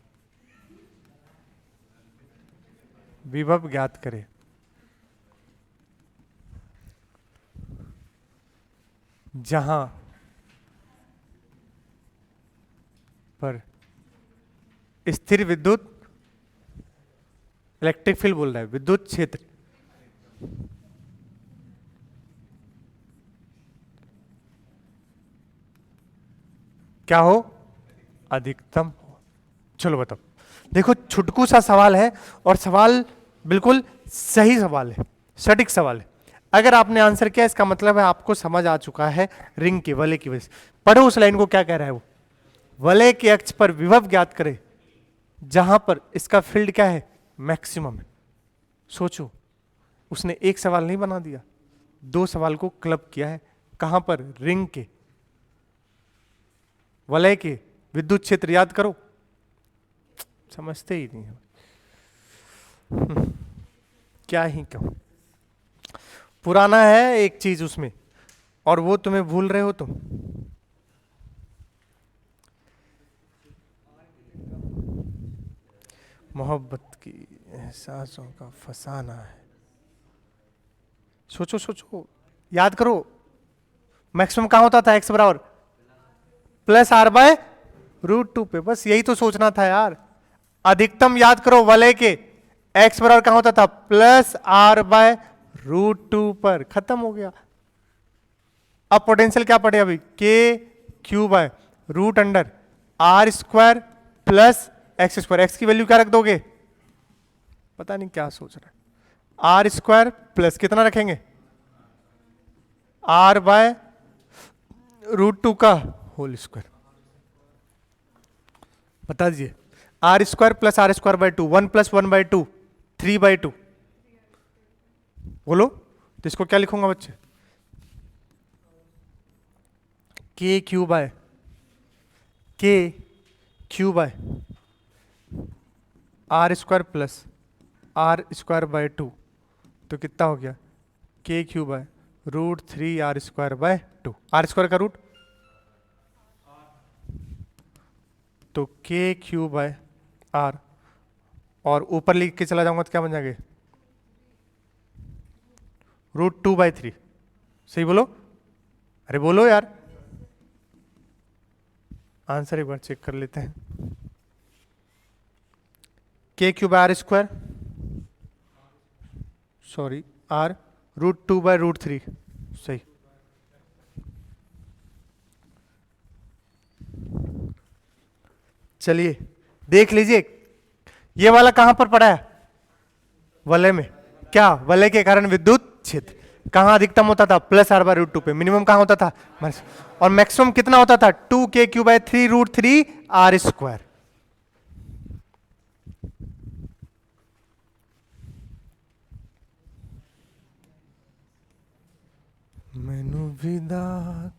विभव ज्ञात करें। जहां पर स्थिर विद्युत, इलेक्ट्रिक फील्ड बोल रहा है, विद्युत क्षेत्र क्या हो? अधिकतम हो। चलो बताओ, देखो छुटकू सा सवाल है और सवाल बिल्कुल सही सवाल है, सटीक सवाल है। अगर आपने आंसर किया इसका मतलब है आपको समझ आ चुका है रिंग के वलय की वजह से। पढ़ो उस लाइन को, क्या कह रहा है वो। वलय के अक्ष पर विभव ज्ञात करे जहां पर इसका फील्ड क्या है, मैक्सिमम है। सोचो, उसने एक सवाल नहीं बना दिया, दो सवाल को क्लब किया है। कहां पर, रिंग के वलय के विद्युत क्षेत्र याद करो, समझते ही नहीं है। क्या ही कहूं, पुराना है एक चीज उसमें और वो तुम्हें भूल रहे हो तुम। मोहब्बत की एहसासों का फसाना है। सोचो सोचो, याद करो, मैक्सिमम कहां होता था, एक्स बराबर plus R by root two पे। बस यही तो सोचना था यार। अधिकतम याद करो वलय के, एक्स बराबर कहां होता था, plus R by root two पर। खत्म हो गया। अब पोटेंशियल क्या पड़े अभी, K Q by root under R square plus X square. X की वैल्यू क्या रख दोगे, पता नहीं क्या सोच रहा है। आर स्क्वायर प्लस कितना रखेंगे, आर बाय रूट टू का होल स्क्वायर। बता दीजिए, R square plus R square by two, 1+1/2, 3/2। बोलो, तो इसको क्या लिखूंगा बच्चे, K Q by R square plus R square by two, तो कितना हो गया, K Q by root 3 R square by two. R square का रूट, तो के क्यू बाय आर, और ऊपर लिख के चला जाऊंगा तो क्या बन जाएगा, √2/3। सही बोलो, अरे बोलो यार, आंसर एक बार चेक कर लेते हैं। K Q by R square, sorry R, √2/√3। सही। चलिए देख लीजिए, ये वाला कहां पर पड़ा है, वलय में। क्या, वलय के कारण विद्युत क्षेत्र कहां अधिकतम होता था, plus R by root two पे। मिनिमम कहां होता था, और मैक्सिमम कितना होता था, 2k³ 3√3 r स्क्वायर। मैनू विदा।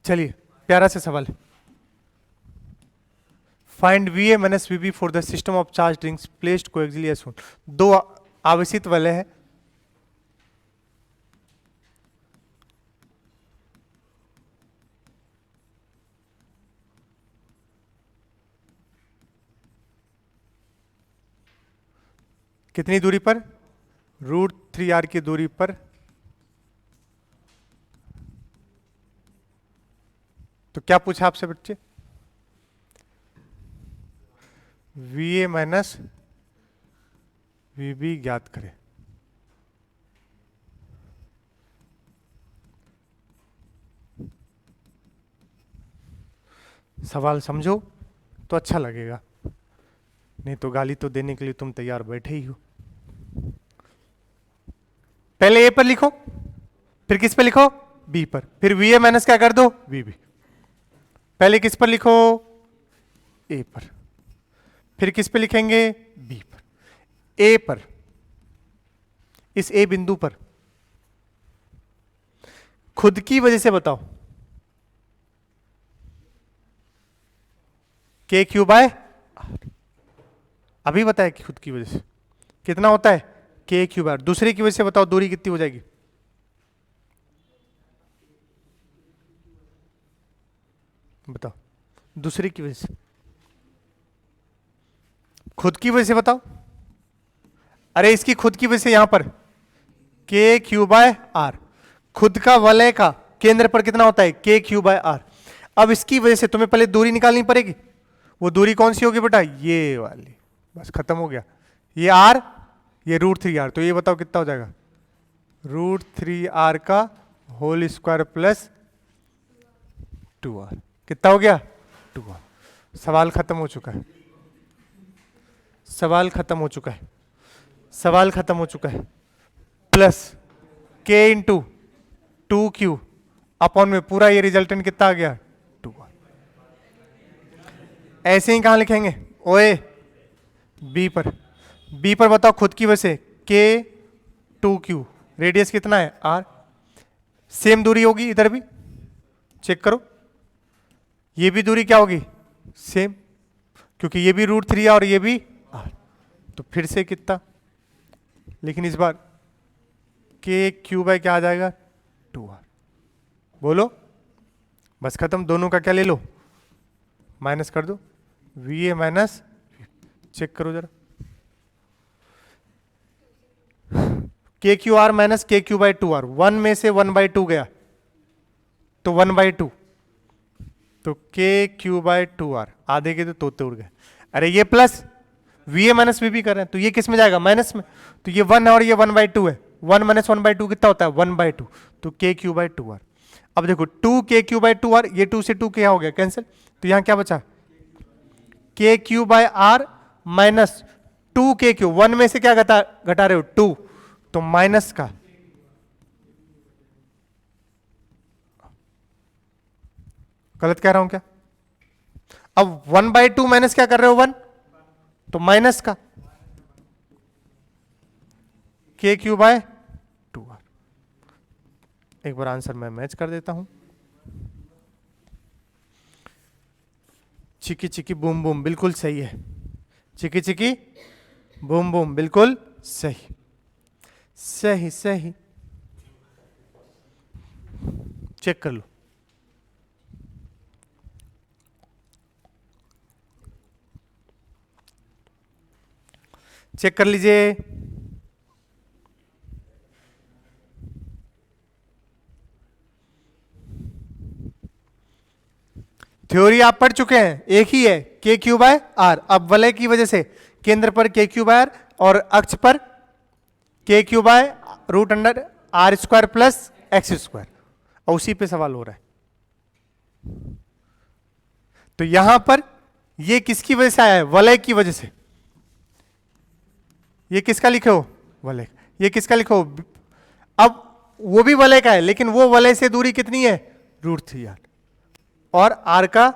चलिए प्यारा से सवाल है, find VA minus VB for the system of charge rings placed coaxially as shown. दो आवेशित वलय है, कितनी दूरी पर, √3r की दूरी पर। तो क्या पूछा आपसे बच्चे, VA माइनस VB ज्ञात करें। सवाल समझो तो अच्छा लगेगा, नहीं तो गाली तो देने के लिए तुम तैयार बैठे ही हो। पहले ए पर लिखो, फिर किस पे लिखो, बी पर, फिर VA माइनस क्या कर दो, VB। पहले किस पर लिखो, ए पर, फिर किस पे लिखेंगे, बी पर। ए पर, इस ए बिंदु पर खुद की वजह से बताओ, k³ अभी बताया कि खुद की वजह से कितना होता है, k³। दूसरे की वजह से बताओ दूरी कितनी हो जाएगी, बताओ दूसरे की वजह से, खुद की वजह से बताओ। अरे इसकी खुद की वजह से यहां पर k³r, खुद का वलय का केंद्र पर कितना होता है, k³r। अब इसकी वजह से तुम्हें पहले दूरी निकालनी पड़ेगी। वो दूरी कौन सी होगी बेटा, ये वाली। बस खत्म हो गया, ये r, ये √3r। तो ये बताओ कितना हो जाएगा, √3r का होल स्क्वायर प्लस 2r। कितना हो गया, 2r। सवाल खत्म हो चुका है। सवाल खत्म हो चुका है, सवाल खत्म हो चुका है। Plus k into 2q upon में पूरा ये रिजल्टेंट कितना आ गया 2r। ऐसे ही कहां लिखेंगे ओए बी पर बताओ खुद की वजह से k 2q रेडियस कितना है r, सेम दूरी होगी इधर भी, चेक करो ये भी दूरी क्या होगी सेम, क्योंकि ये भी √3 है और ये भी r, तो फिर से कितना, लेकिन इस बार k क्यू बाय क्या आ जाएगा 2r। बोलो बस खत्म, दोनों का क्या ले लो माइनस कर दो, va माइनस, चेक करो जरा के क्यू आर माइनस के क्यू बाई 2r, 1 में से 1/2 गया तो 1/2, तो के क्यू बाई 2r आधे के तो तोते उड़ गए। अरे ये प्लस va माइनस वी भी कर रहे हैं तो ये किस में जाएगा माइनस में, तो ये 1 है और ये 1/2 है, 1 माइनस 1/2 कितना होता है 1/2, तो के क्यू बाई 2r। अब देखो 2 के क्यू बाई 2r, ये 2 से 2 क्या हो गया कैंसिल, तो यहां क्या बचा के क्यू बाई आर माइनस 2 के क्यू, 1 में से क्या घटा रहे हो 2, तो माइनस का गलत कह रहा हूं क्या, अब 1/2 माइनस क्या कर रहे हो 1, तो माइनस का के क्यू बाय 2r। एक बार आंसर मैं मैच कर देता हूं, चिकी चिकी बूम बूम बिल्कुल सही है, चिकी चिकी बूम बूम बिल्कुल सही, सही सही, चेक कर लो। चेक कर लीजिए, थ्योरी आप पढ़ चुके हैं, एक ही है के क्यू बाय आर। अब वलय की वजह से केंद्र पर के क्यू बाय आर और अक्ष पर के Q bye √r² plus x², और उसी पे सवाल हो रहा है। तो यहां पर ये किसकी वजह से आया है, वलय की वजह से। ये किसका लिखे हो वलय, ये किसका लिखो, अब वो भी वलय का है लेकिन वो वलय से दूरी कितनी है √3r, और r का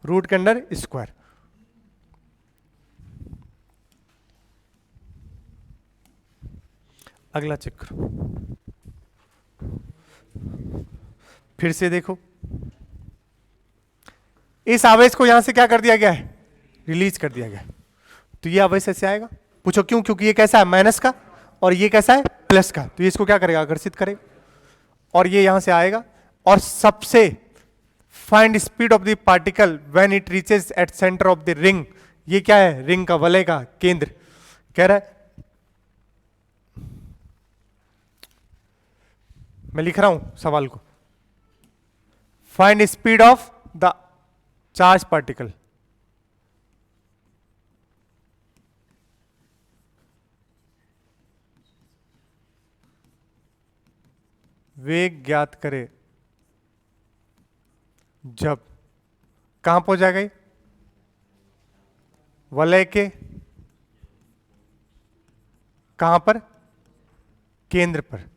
रूट के अंदर स्क्वायर। अगला चेक करो, फिर से देखो, इस आवेश को यहां से क्या कर दिया गया है, रिलीज कर दिया गया है, तो ये आवेश ऐसे आएगा। पूछो क्यों, क्योंकि ये कैसा है माइनस का और ये कैसा है प्लस का, तो ये इसको क्या करेगा आकर्षित करेगा, और ये यहां से आएगा। और सबसे find speed of the particle when it reaches at centre of the ring, ये क्या है रिंग का वलय का केंद्र, कह रहा है, मैं लिख रहा हूं सवाल को, find speed of the charge particle, वेग ज्ञात करे जब कहां पहुंच जाएगा, वलय के कहां पर, केंद्र पर।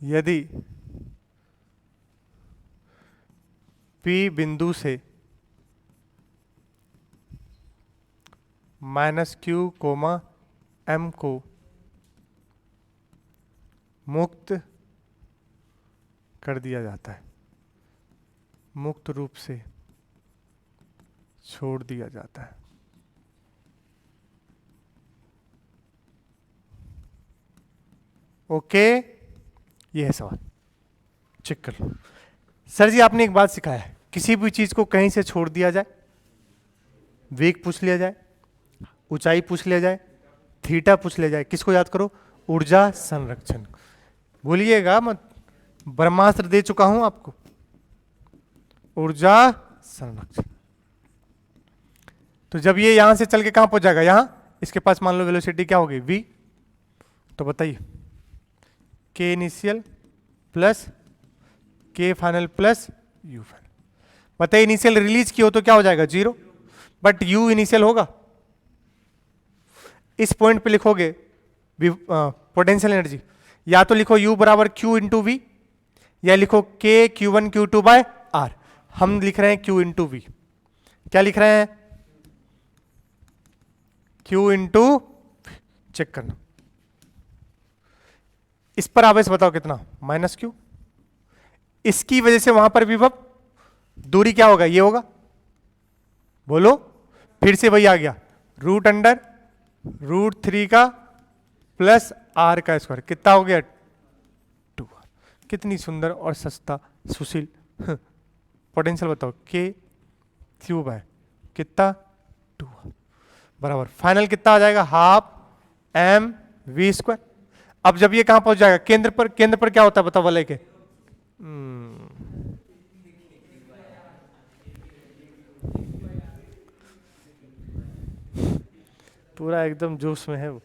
यदि P बिंदु से -q, m को मुक्त कर दिया जाता है, मुक्त रूप से छोड़ दिया जाता है, ओके, ये है सवाल, चेक कर लो। सर जी आपने एक बात सिखाया है, किसी भी चीज को कहीं से छोड़ दिया जाए, वेग पूछ लिया जाए, ऊंचाई पूछ लिया जाए, थीटा पूछ लिया जाए, किसको याद करो, ऊर्जा संरक्षण। भूलिएगा मत, ब्रह्मास्त्र दे चुका हूं आपको, ऊर्जा संरक्षण। तो जब ये यहां से चल के कहां पहुंच जाएगा, यहां, इसके पास मान लो वेलोसिटी क्या होगी v, तो बताइए k initial plus k final plus u final. बताइए इनिशियल रिलीज की हो तो क्या हो जाएगा 0, बट u इनिशियल होगा। इस पॉइंट पे लिखोगे पोटेंशियल एनर्जी, या तो लिखो u बराबर q इंटू वी, या लिखो k q1 q2 bye r। हम लिख रहे हैं q इंटू वी। क्या लिख रहे हैं, q इंटू, चेक करना। इस पर आवेश बताओ कितना, माइनस q। इसकी वजह से वहां पर विभव, दूरी क्या होगा, ये होगा, बोलो, फिर से वही आ गया, रूट अंडर रूट 3 का प्लस r का स्क्वायर, कितना हो गया 2r। कितनी सुंदर और सस्ता सुशील पोटेंशियल बताओ, k क्यूब है कितना 2r बराबर फाइनल कितना आ जाएगा, हाफ m v स्क्वायर। अब जब ये कहां पहुंच जाएगा, केंद्र पर, केंद्र पर क्या होता है बताओ वलय के, पूरा एकदम जोश में है वो।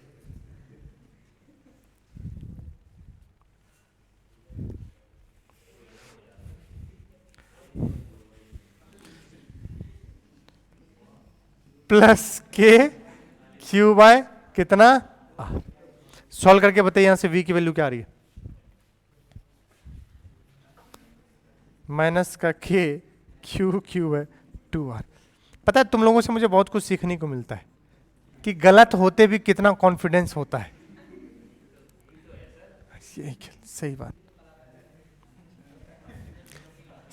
प्लस के क्यू बाय कितना आर। सॉल्व करके बताइए यहां से v की वैल्यू क्या आ रही है, माइनस का k क्यू है 2r। पता है तुम लोगों से मुझे बहुत कुछ सीखने को मिलता है कि गलत होते भी कितना कॉन्फिडेंस होता है। सही बात,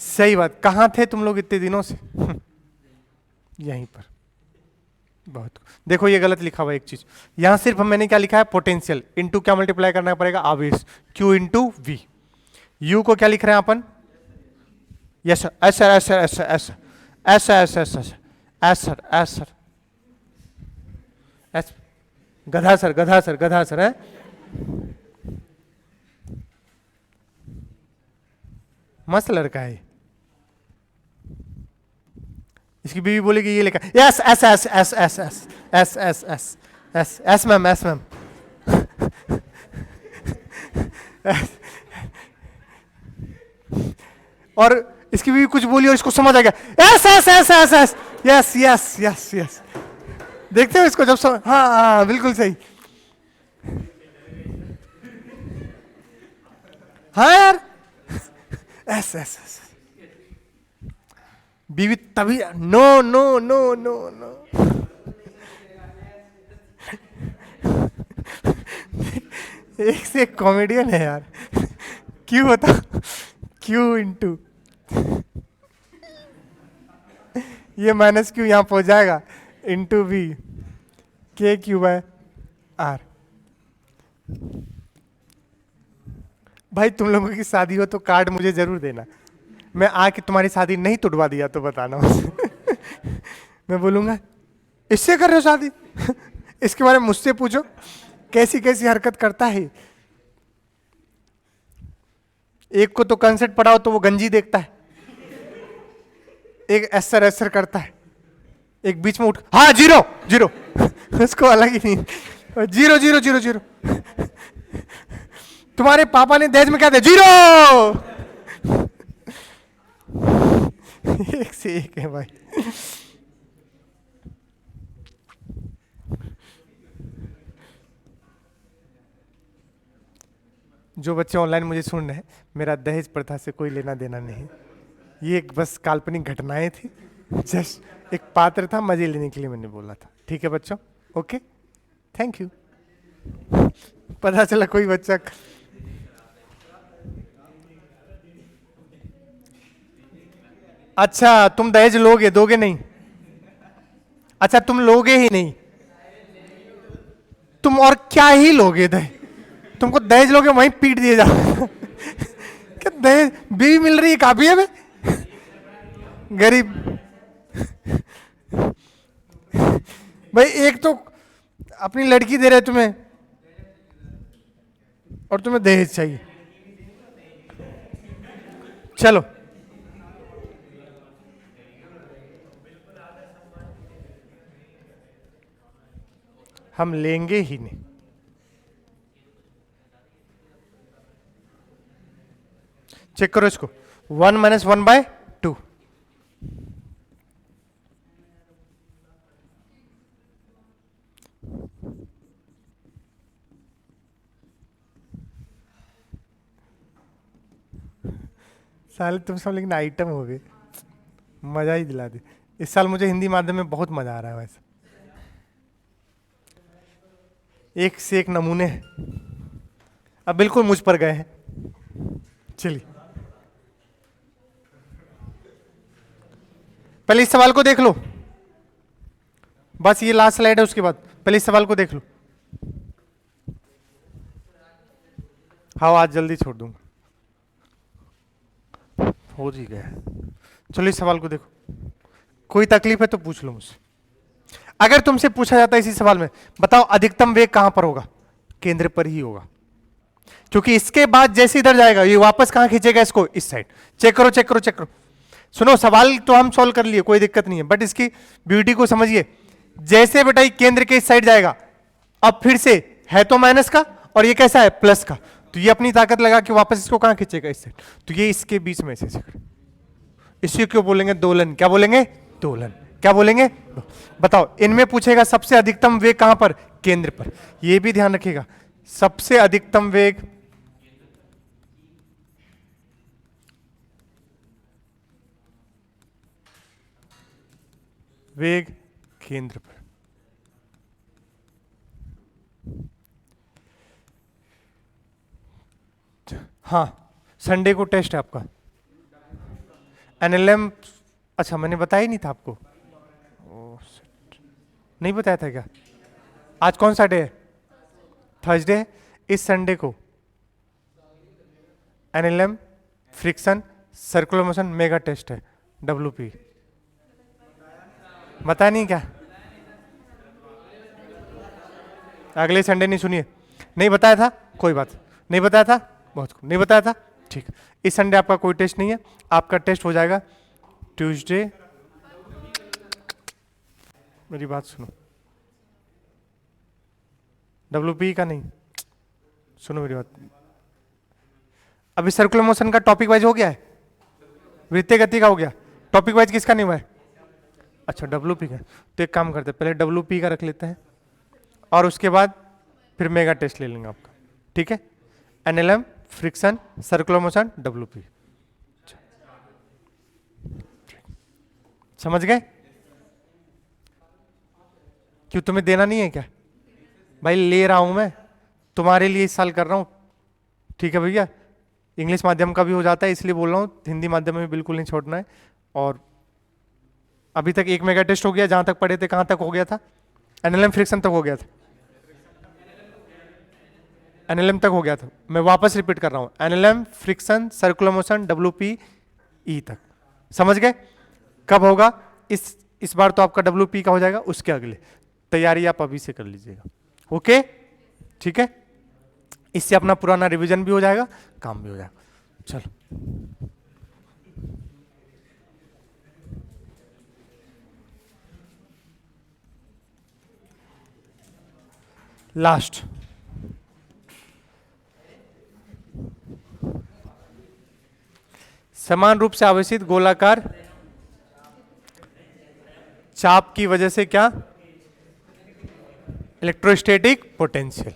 सही बात। कहां थे तुम लोग इतने दिनों से यहीं पर। बहुत देखो ये गलत लिखा हुआ एक चीज, यहां सिर्फ मैंने क्या लिखा है, पोटेंशियल इंटू क्या मल्टीप्लाई करना पड़ेगा, आवेश, q इंटू वी। u को क्या लिख रहे हैं अपन, yes sir, S sir, S sir, S sir, S S S S S S sir, S sir, S, गधा सर, गधा सर, गधा सर है। मस्त लड़का है। इसकी बीवी बोलेगी ये लिखा, yes S S S S S S S S S S ma'am, S ma'am. और इसकी बीवी कुछ बोली और इसको समझ आ गया, S S S S S, yes yes yes yes. देखते हो इसको जब समझ, हाँ हाँ बिल्कुल सही। हाँ यार, एस एस एस। बीवी तभी, no no no no no. एक से एक कॉमेडियन है यार। क्यों बता, क्यू इंटू, ये माइनस क्यू यहां पहुंच जाएगा into V, K Q by R. भाई तुम लोगों की शादी हो तो कार्ड मुझे जरूर देना, मैं आके तुम्हारी शादी नहीं तुड़वा दिया तो बताना मुझे। मैं बोलूंगा इससे कर रहे हो शादी, इसके बारे में मुझसे पूछो कैसी कैसी हरकत करता है। एक को तो कंसेप्ट पढ़ाओ तो वो गंजी देखता है, एक ऐसर ऐसर करता है, एक बीच में उठ, हाँ जीरो जीरो, उसको अलग ही नहीं, जीरो जीरो जीरो जीरो। तुम्हारे पापा ने दहेज में क्या दिया, जीरो। एक से एक है भाई। जो बच्चे ऑनलाइन मुझे सुन रहे हैं, मेरा दहेज प्रथा से कोई लेना देना नहीं, ये एक बस काल्पनिक घटनाएं थी, जस्ट एक पात्र था, मजे लेने के लिए मैंने बोला था। ठीक है बच्चों, ओके, थैंक यू। पता चला कोई बच्चा, अच्छा तुम दहेज लोगे, दोगे नहीं, अच्छा तुम लोगे ही नहीं, तुम और क्या ही लोगे दहेज, तुमको दहेज लोगे वहीं पीट दिए जाओ। क्या दहेज, बीवी मिल रही है काफी है, गरीब भाई। एक तो अपनी लड़की दे रहे तुम्हें और तुम्हें दहेज चाहिए। चलो हम लेंगे ही नहीं। चेक करो इसको, 1 - 1/2। साले तुम सब लेकिन आइटम हो गए, मजा ही दिला दे। इस साल मुझे हिंदी माध्यम में बहुत मजा आ रहा है वैसे, एक से एक नमूने हैं। अब बिल्कुल मुझ पर गए हैं। चलिए पहले इस सवाल को देख लो, बस ये लास्ट स्लाइड है, उसके बाद पहले इस सवाल को देख लो। हाँ आज जल्दी छोड़ दूंगा, हो जी गया। चलो इस सवाल को देखो, कोई तकलीफ है तो पूछ लो मुझसे। अगर तुमसे पूछा जाता है इसी सवाल में, बताओ अधिकतम वेग कहां पर होगा, केंद्र पर ही होगा, क्योंकि इसके बाद जैसे इधर जाएगा ये वापस कहां खींचेगा इसको, इस साइड। चेक करो चेक करो चेक करो, सुनो सवाल तो हम सॉल्व कर लिए, कोई दिक्कत नहीं है, बट इसकी ब्यूटी को समझिए। जैसे बेटा ये केंद्र के इस साइड जाएगा, अब फिर से है तो माइनस का और ये कैसा है प्लस का, तो ये अपनी ताकत लगा के वापस इसको कहां खींचेगा, इस साइड। तो ये इसके बीच में ऐसे इसी क्यों बोलेंगे दोलन, क्या बोलेंगे दोलन, क्या बोलेंगे। बताओ इनमें पूछेगा सबसे अधिकतम वेग कहां पर, केंद्र पर। यह भी ध्यान रखिएगा, सबसे अधिकतम वेग केंद्र पर। हाँ संडे को टेस्ट है आपका एनएलएम। अच्छा मैंने बताया ही नहीं था आपको, नहीं बताया था क्या। आज कौन सा डे है, थर्सडे है। इस संडे को NLM, friction, circular motion mega test है, डब्ल्यूपी। बताया नहीं क्या, अगले संडे नहीं, सुनिए नहीं बताया था, कोई बात नहीं बताया था, बहुत नहीं बताया था, ठीक। इस संडे आपका कोई टेस्ट नहीं है, आपका टेस्ट हो जाएगा ट्यूसडे। मेरी बात सुनो, डब्ल्यूपी का नहीं, सुनो मेरी बात। अभी सर्कुलर मोशन का टॉपिक वाइज हो गया है, वृत्तीय गति का हो गया, टॉपिक वाइज किसका नहीं हुआ है। अच्छा डब्ल्यूपी का, तो एक काम करते हैं पहले डब्ल्यूपी का रख लेते हैं और उसके बाद फिर मेगा टेस्ट ले लेंगे आपका, ठीक है। NLM, friction, circular motion, WP, समझ गए। क्यों तुम्हें देना नहीं है क्या, भाई ले रहा हूं मैं तुम्हारे लिए, इस साल कर रहा हूं, ठीक है भैया। इंग्लिश माध्यम का भी हो जाता है इसलिए बोल रहा हूं, हिंदी माध्यम में बिल्कुल नहीं छोड़ना है। और अभी तक एक मेगा टेस्ट हो गया, जहां तक पढ़े थे कहां तक हो गया था, एनएलएम फ्रिक्शन तक हो गया था, एनएलएम तक हो गया था। मैं वापस रिपीट कर रहा हूं, NLM, friction, circular motion, WP, E तक, समझ गए। कब होगा, इस बार तो आपका डब्ल्यूपी का हो जाएगा, उसके अगले तैयारी आप अभी से कर लीजिएगा, ओके ठीक है। इससे अपना पुराना रिवीजन भी हो जाएगा, काम भी हो जाएगा। चलो लास्ट, समान रूप से आवेशित गोलाकार चाप की वजह से क्या, इलेक्ट्रोस्टैटिक पोटेंशियल।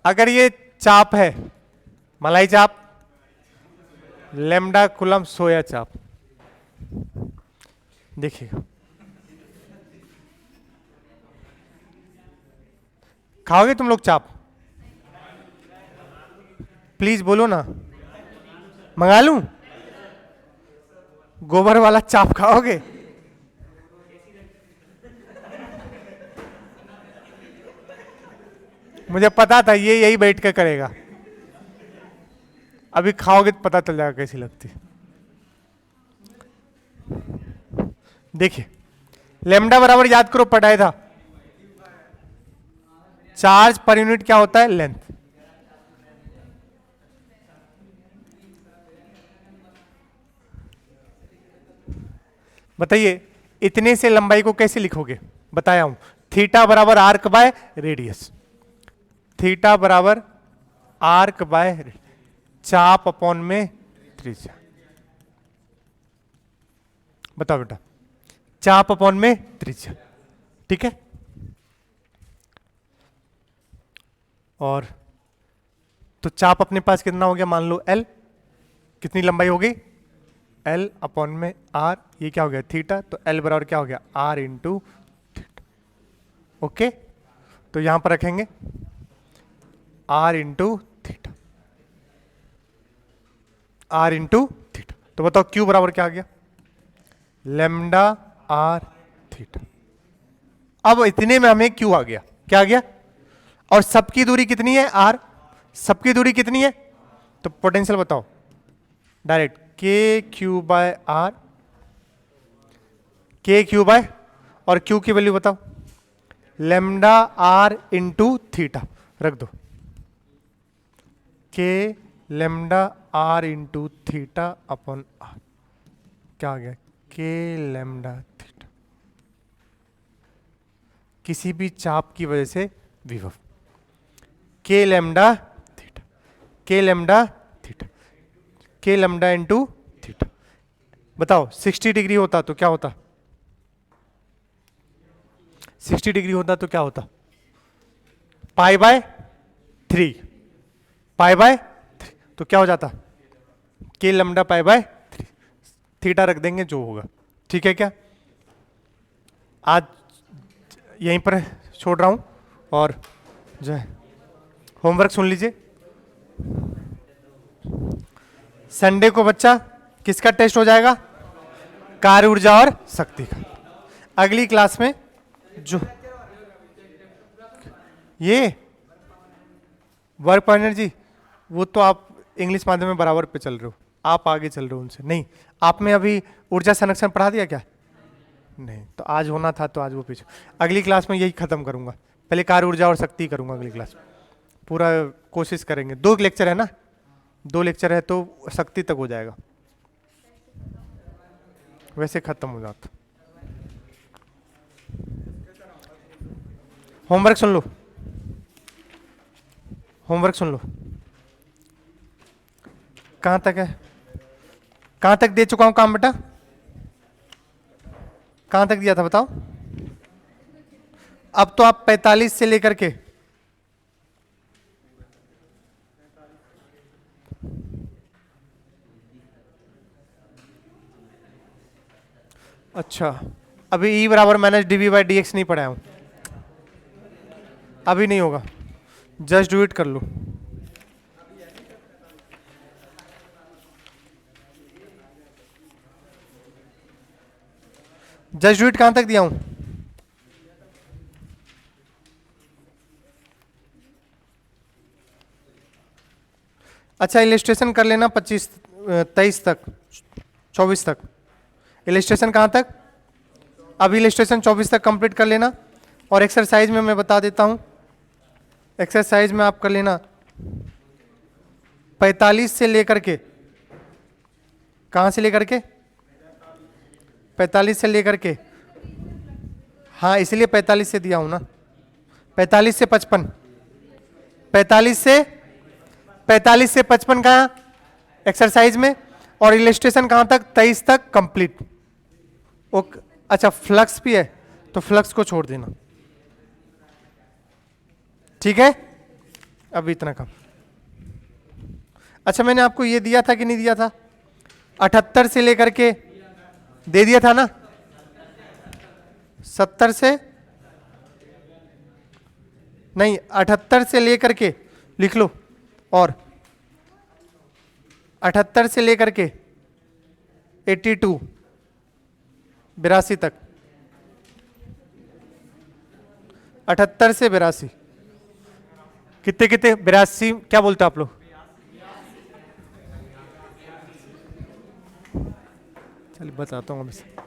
अगर ये चाप है, मलाई चाप, लैम्डा कुलम सोया चाप, देखिएगा खाओगे तुम लोग चाप, प्लीज बोलो ना, मंगा लूं, गोबर वाला चाप खाओगे। मुझे पता था ये यही बैठ कर करेगा, अभी खाओगे तो पता चल जाएगा कैसी लगती है। देखिए लेमडा बराबर याद करो पढ़ाया था, चार्ज पर यूनिट क्या होता है, लेंथ। बताइए इतने से लंबाई को कैसे लिखोगे, बताया हूं, थीटा बराबर आर्क बाय रेडियस, थीटा बराबर आर्क बाय चाप अपॉन में त्रिज्या। बताओ बेटा, चाप अपॉन में त्रिज्या, ठीक है। और तो चाप अपने पास कितना हो गया, मान लो L, कितनी लंबाई हो गई, L अपॉन में R, ये क्या हो गया थीटा, तो L बराबर क्या हो गया R इंटू थीटा। ओके, तो यहां पर रखेंगे R into theta, R into theta. तो बताओ Q बराबर क्या आ गया, लेमडा R थीटा। अब इतने में हमें Q आ गया, क्या आ गया, और सबकी दूरी कितनी है R, सबकी दूरी कितनी है, तो पोटेंशियल बताओ direct, K Q by R, K Q by, और क्यू की वैल्यू बताओ, लेमडा आर इंटू थीटा रख दो, K lambda R into theta upon R, क्या आ गया, के लेमडा थीटा, किसी भी चाप की वजह से विभव, के लेमडा थीटा, के लेमडा थीटा, के लेमडा इंटू थीटा। बताओ 60 डिग्री होता तो क्या होता, 60 डिग्री होता तो क्या होता, पाई बाय 3, पाई बाय 3, तो क्या हो जाता, के लैम्डा पाई बाय 3, थीटा रख देंगे जो होगा, ठीक है क्या। आज यहीं पर छोड़ रहा हूं, और जो है होमवर्क सुन लीजिए। संडे को बच्चा किसका टेस्ट हो जाएगा, कार्य ऊर्जा और शक्ति का। अगली क्लास में जो ये वर्क एनर्जी, वो तो आप इंग्लिश माध्यम में बराबर पे चल रहे हो, आप आगे चल रहे हो उनसे, नहीं आप में अभी ऊर्जा संरक्षण पढ़ा दिया क्या, नहीं, तो आज होना था तो आज वो पीछे, अगली क्लास में यही खत्म करूंगा, पहले कार्य ऊर्जा और शक्ति करूंगा अगली क्लास में, पूरा कोशिश करेंगे, 2 लेक्चर है ना, 2 लेक्चर है तो शक्ति तक हो जाएगा, वैसे खत्म हो जाता। होमवर्क सुन लो, होमवर्क सुन लो, कहां तक है, कहां तक दे चुका हूं काम बेटा, कहां तक दिया था बताओ। अब तो आप 45 से लेकर के अच्छा, अभी E बराबर minus D V by D X नहीं पढ़ाया हूं, अभी नहीं होगा, जस्ट डू इट कर लो। जस्ट डू इट कहां तक दिया हूं, अच्छा इलिस्ट्रेशन कर लेना 25 23 तक 24 तक, इलिस्ट्रेशन कहां तक, अब इलिस्ट्रेशन 24 तक कंप्लीट कर लेना, और एक्सरसाइज में मैं बता देता हूं, एक्सरसाइज में आप कर लेना 45 से लेकर के, कहां से लेकर के 45 से लेकर के, हाँ इसलिए 45 से दिया हूं ना, 45 से 55, 45 से 55 का एक्सरसाइज में, और इलिस्ट्रेशन कहां तक 23 तक कंप्लीट। ओके, अच्छा फ्लक्स भी है तो फ्लक्स को छोड़ देना, ठीक है, अब इतना कम। अच्छा मैंने आपको ये दिया था कि नहीं दिया था, 78 से लेकर के दे दिया था ना, 70 से नहीं, 78 से लेकर के लिख लो, और 78 से लेकर के 82 82 तक, 78 से 82 कितने कितने, 82 क्या बोलते हो आप लोग, चलिए बताता हूँ मैं।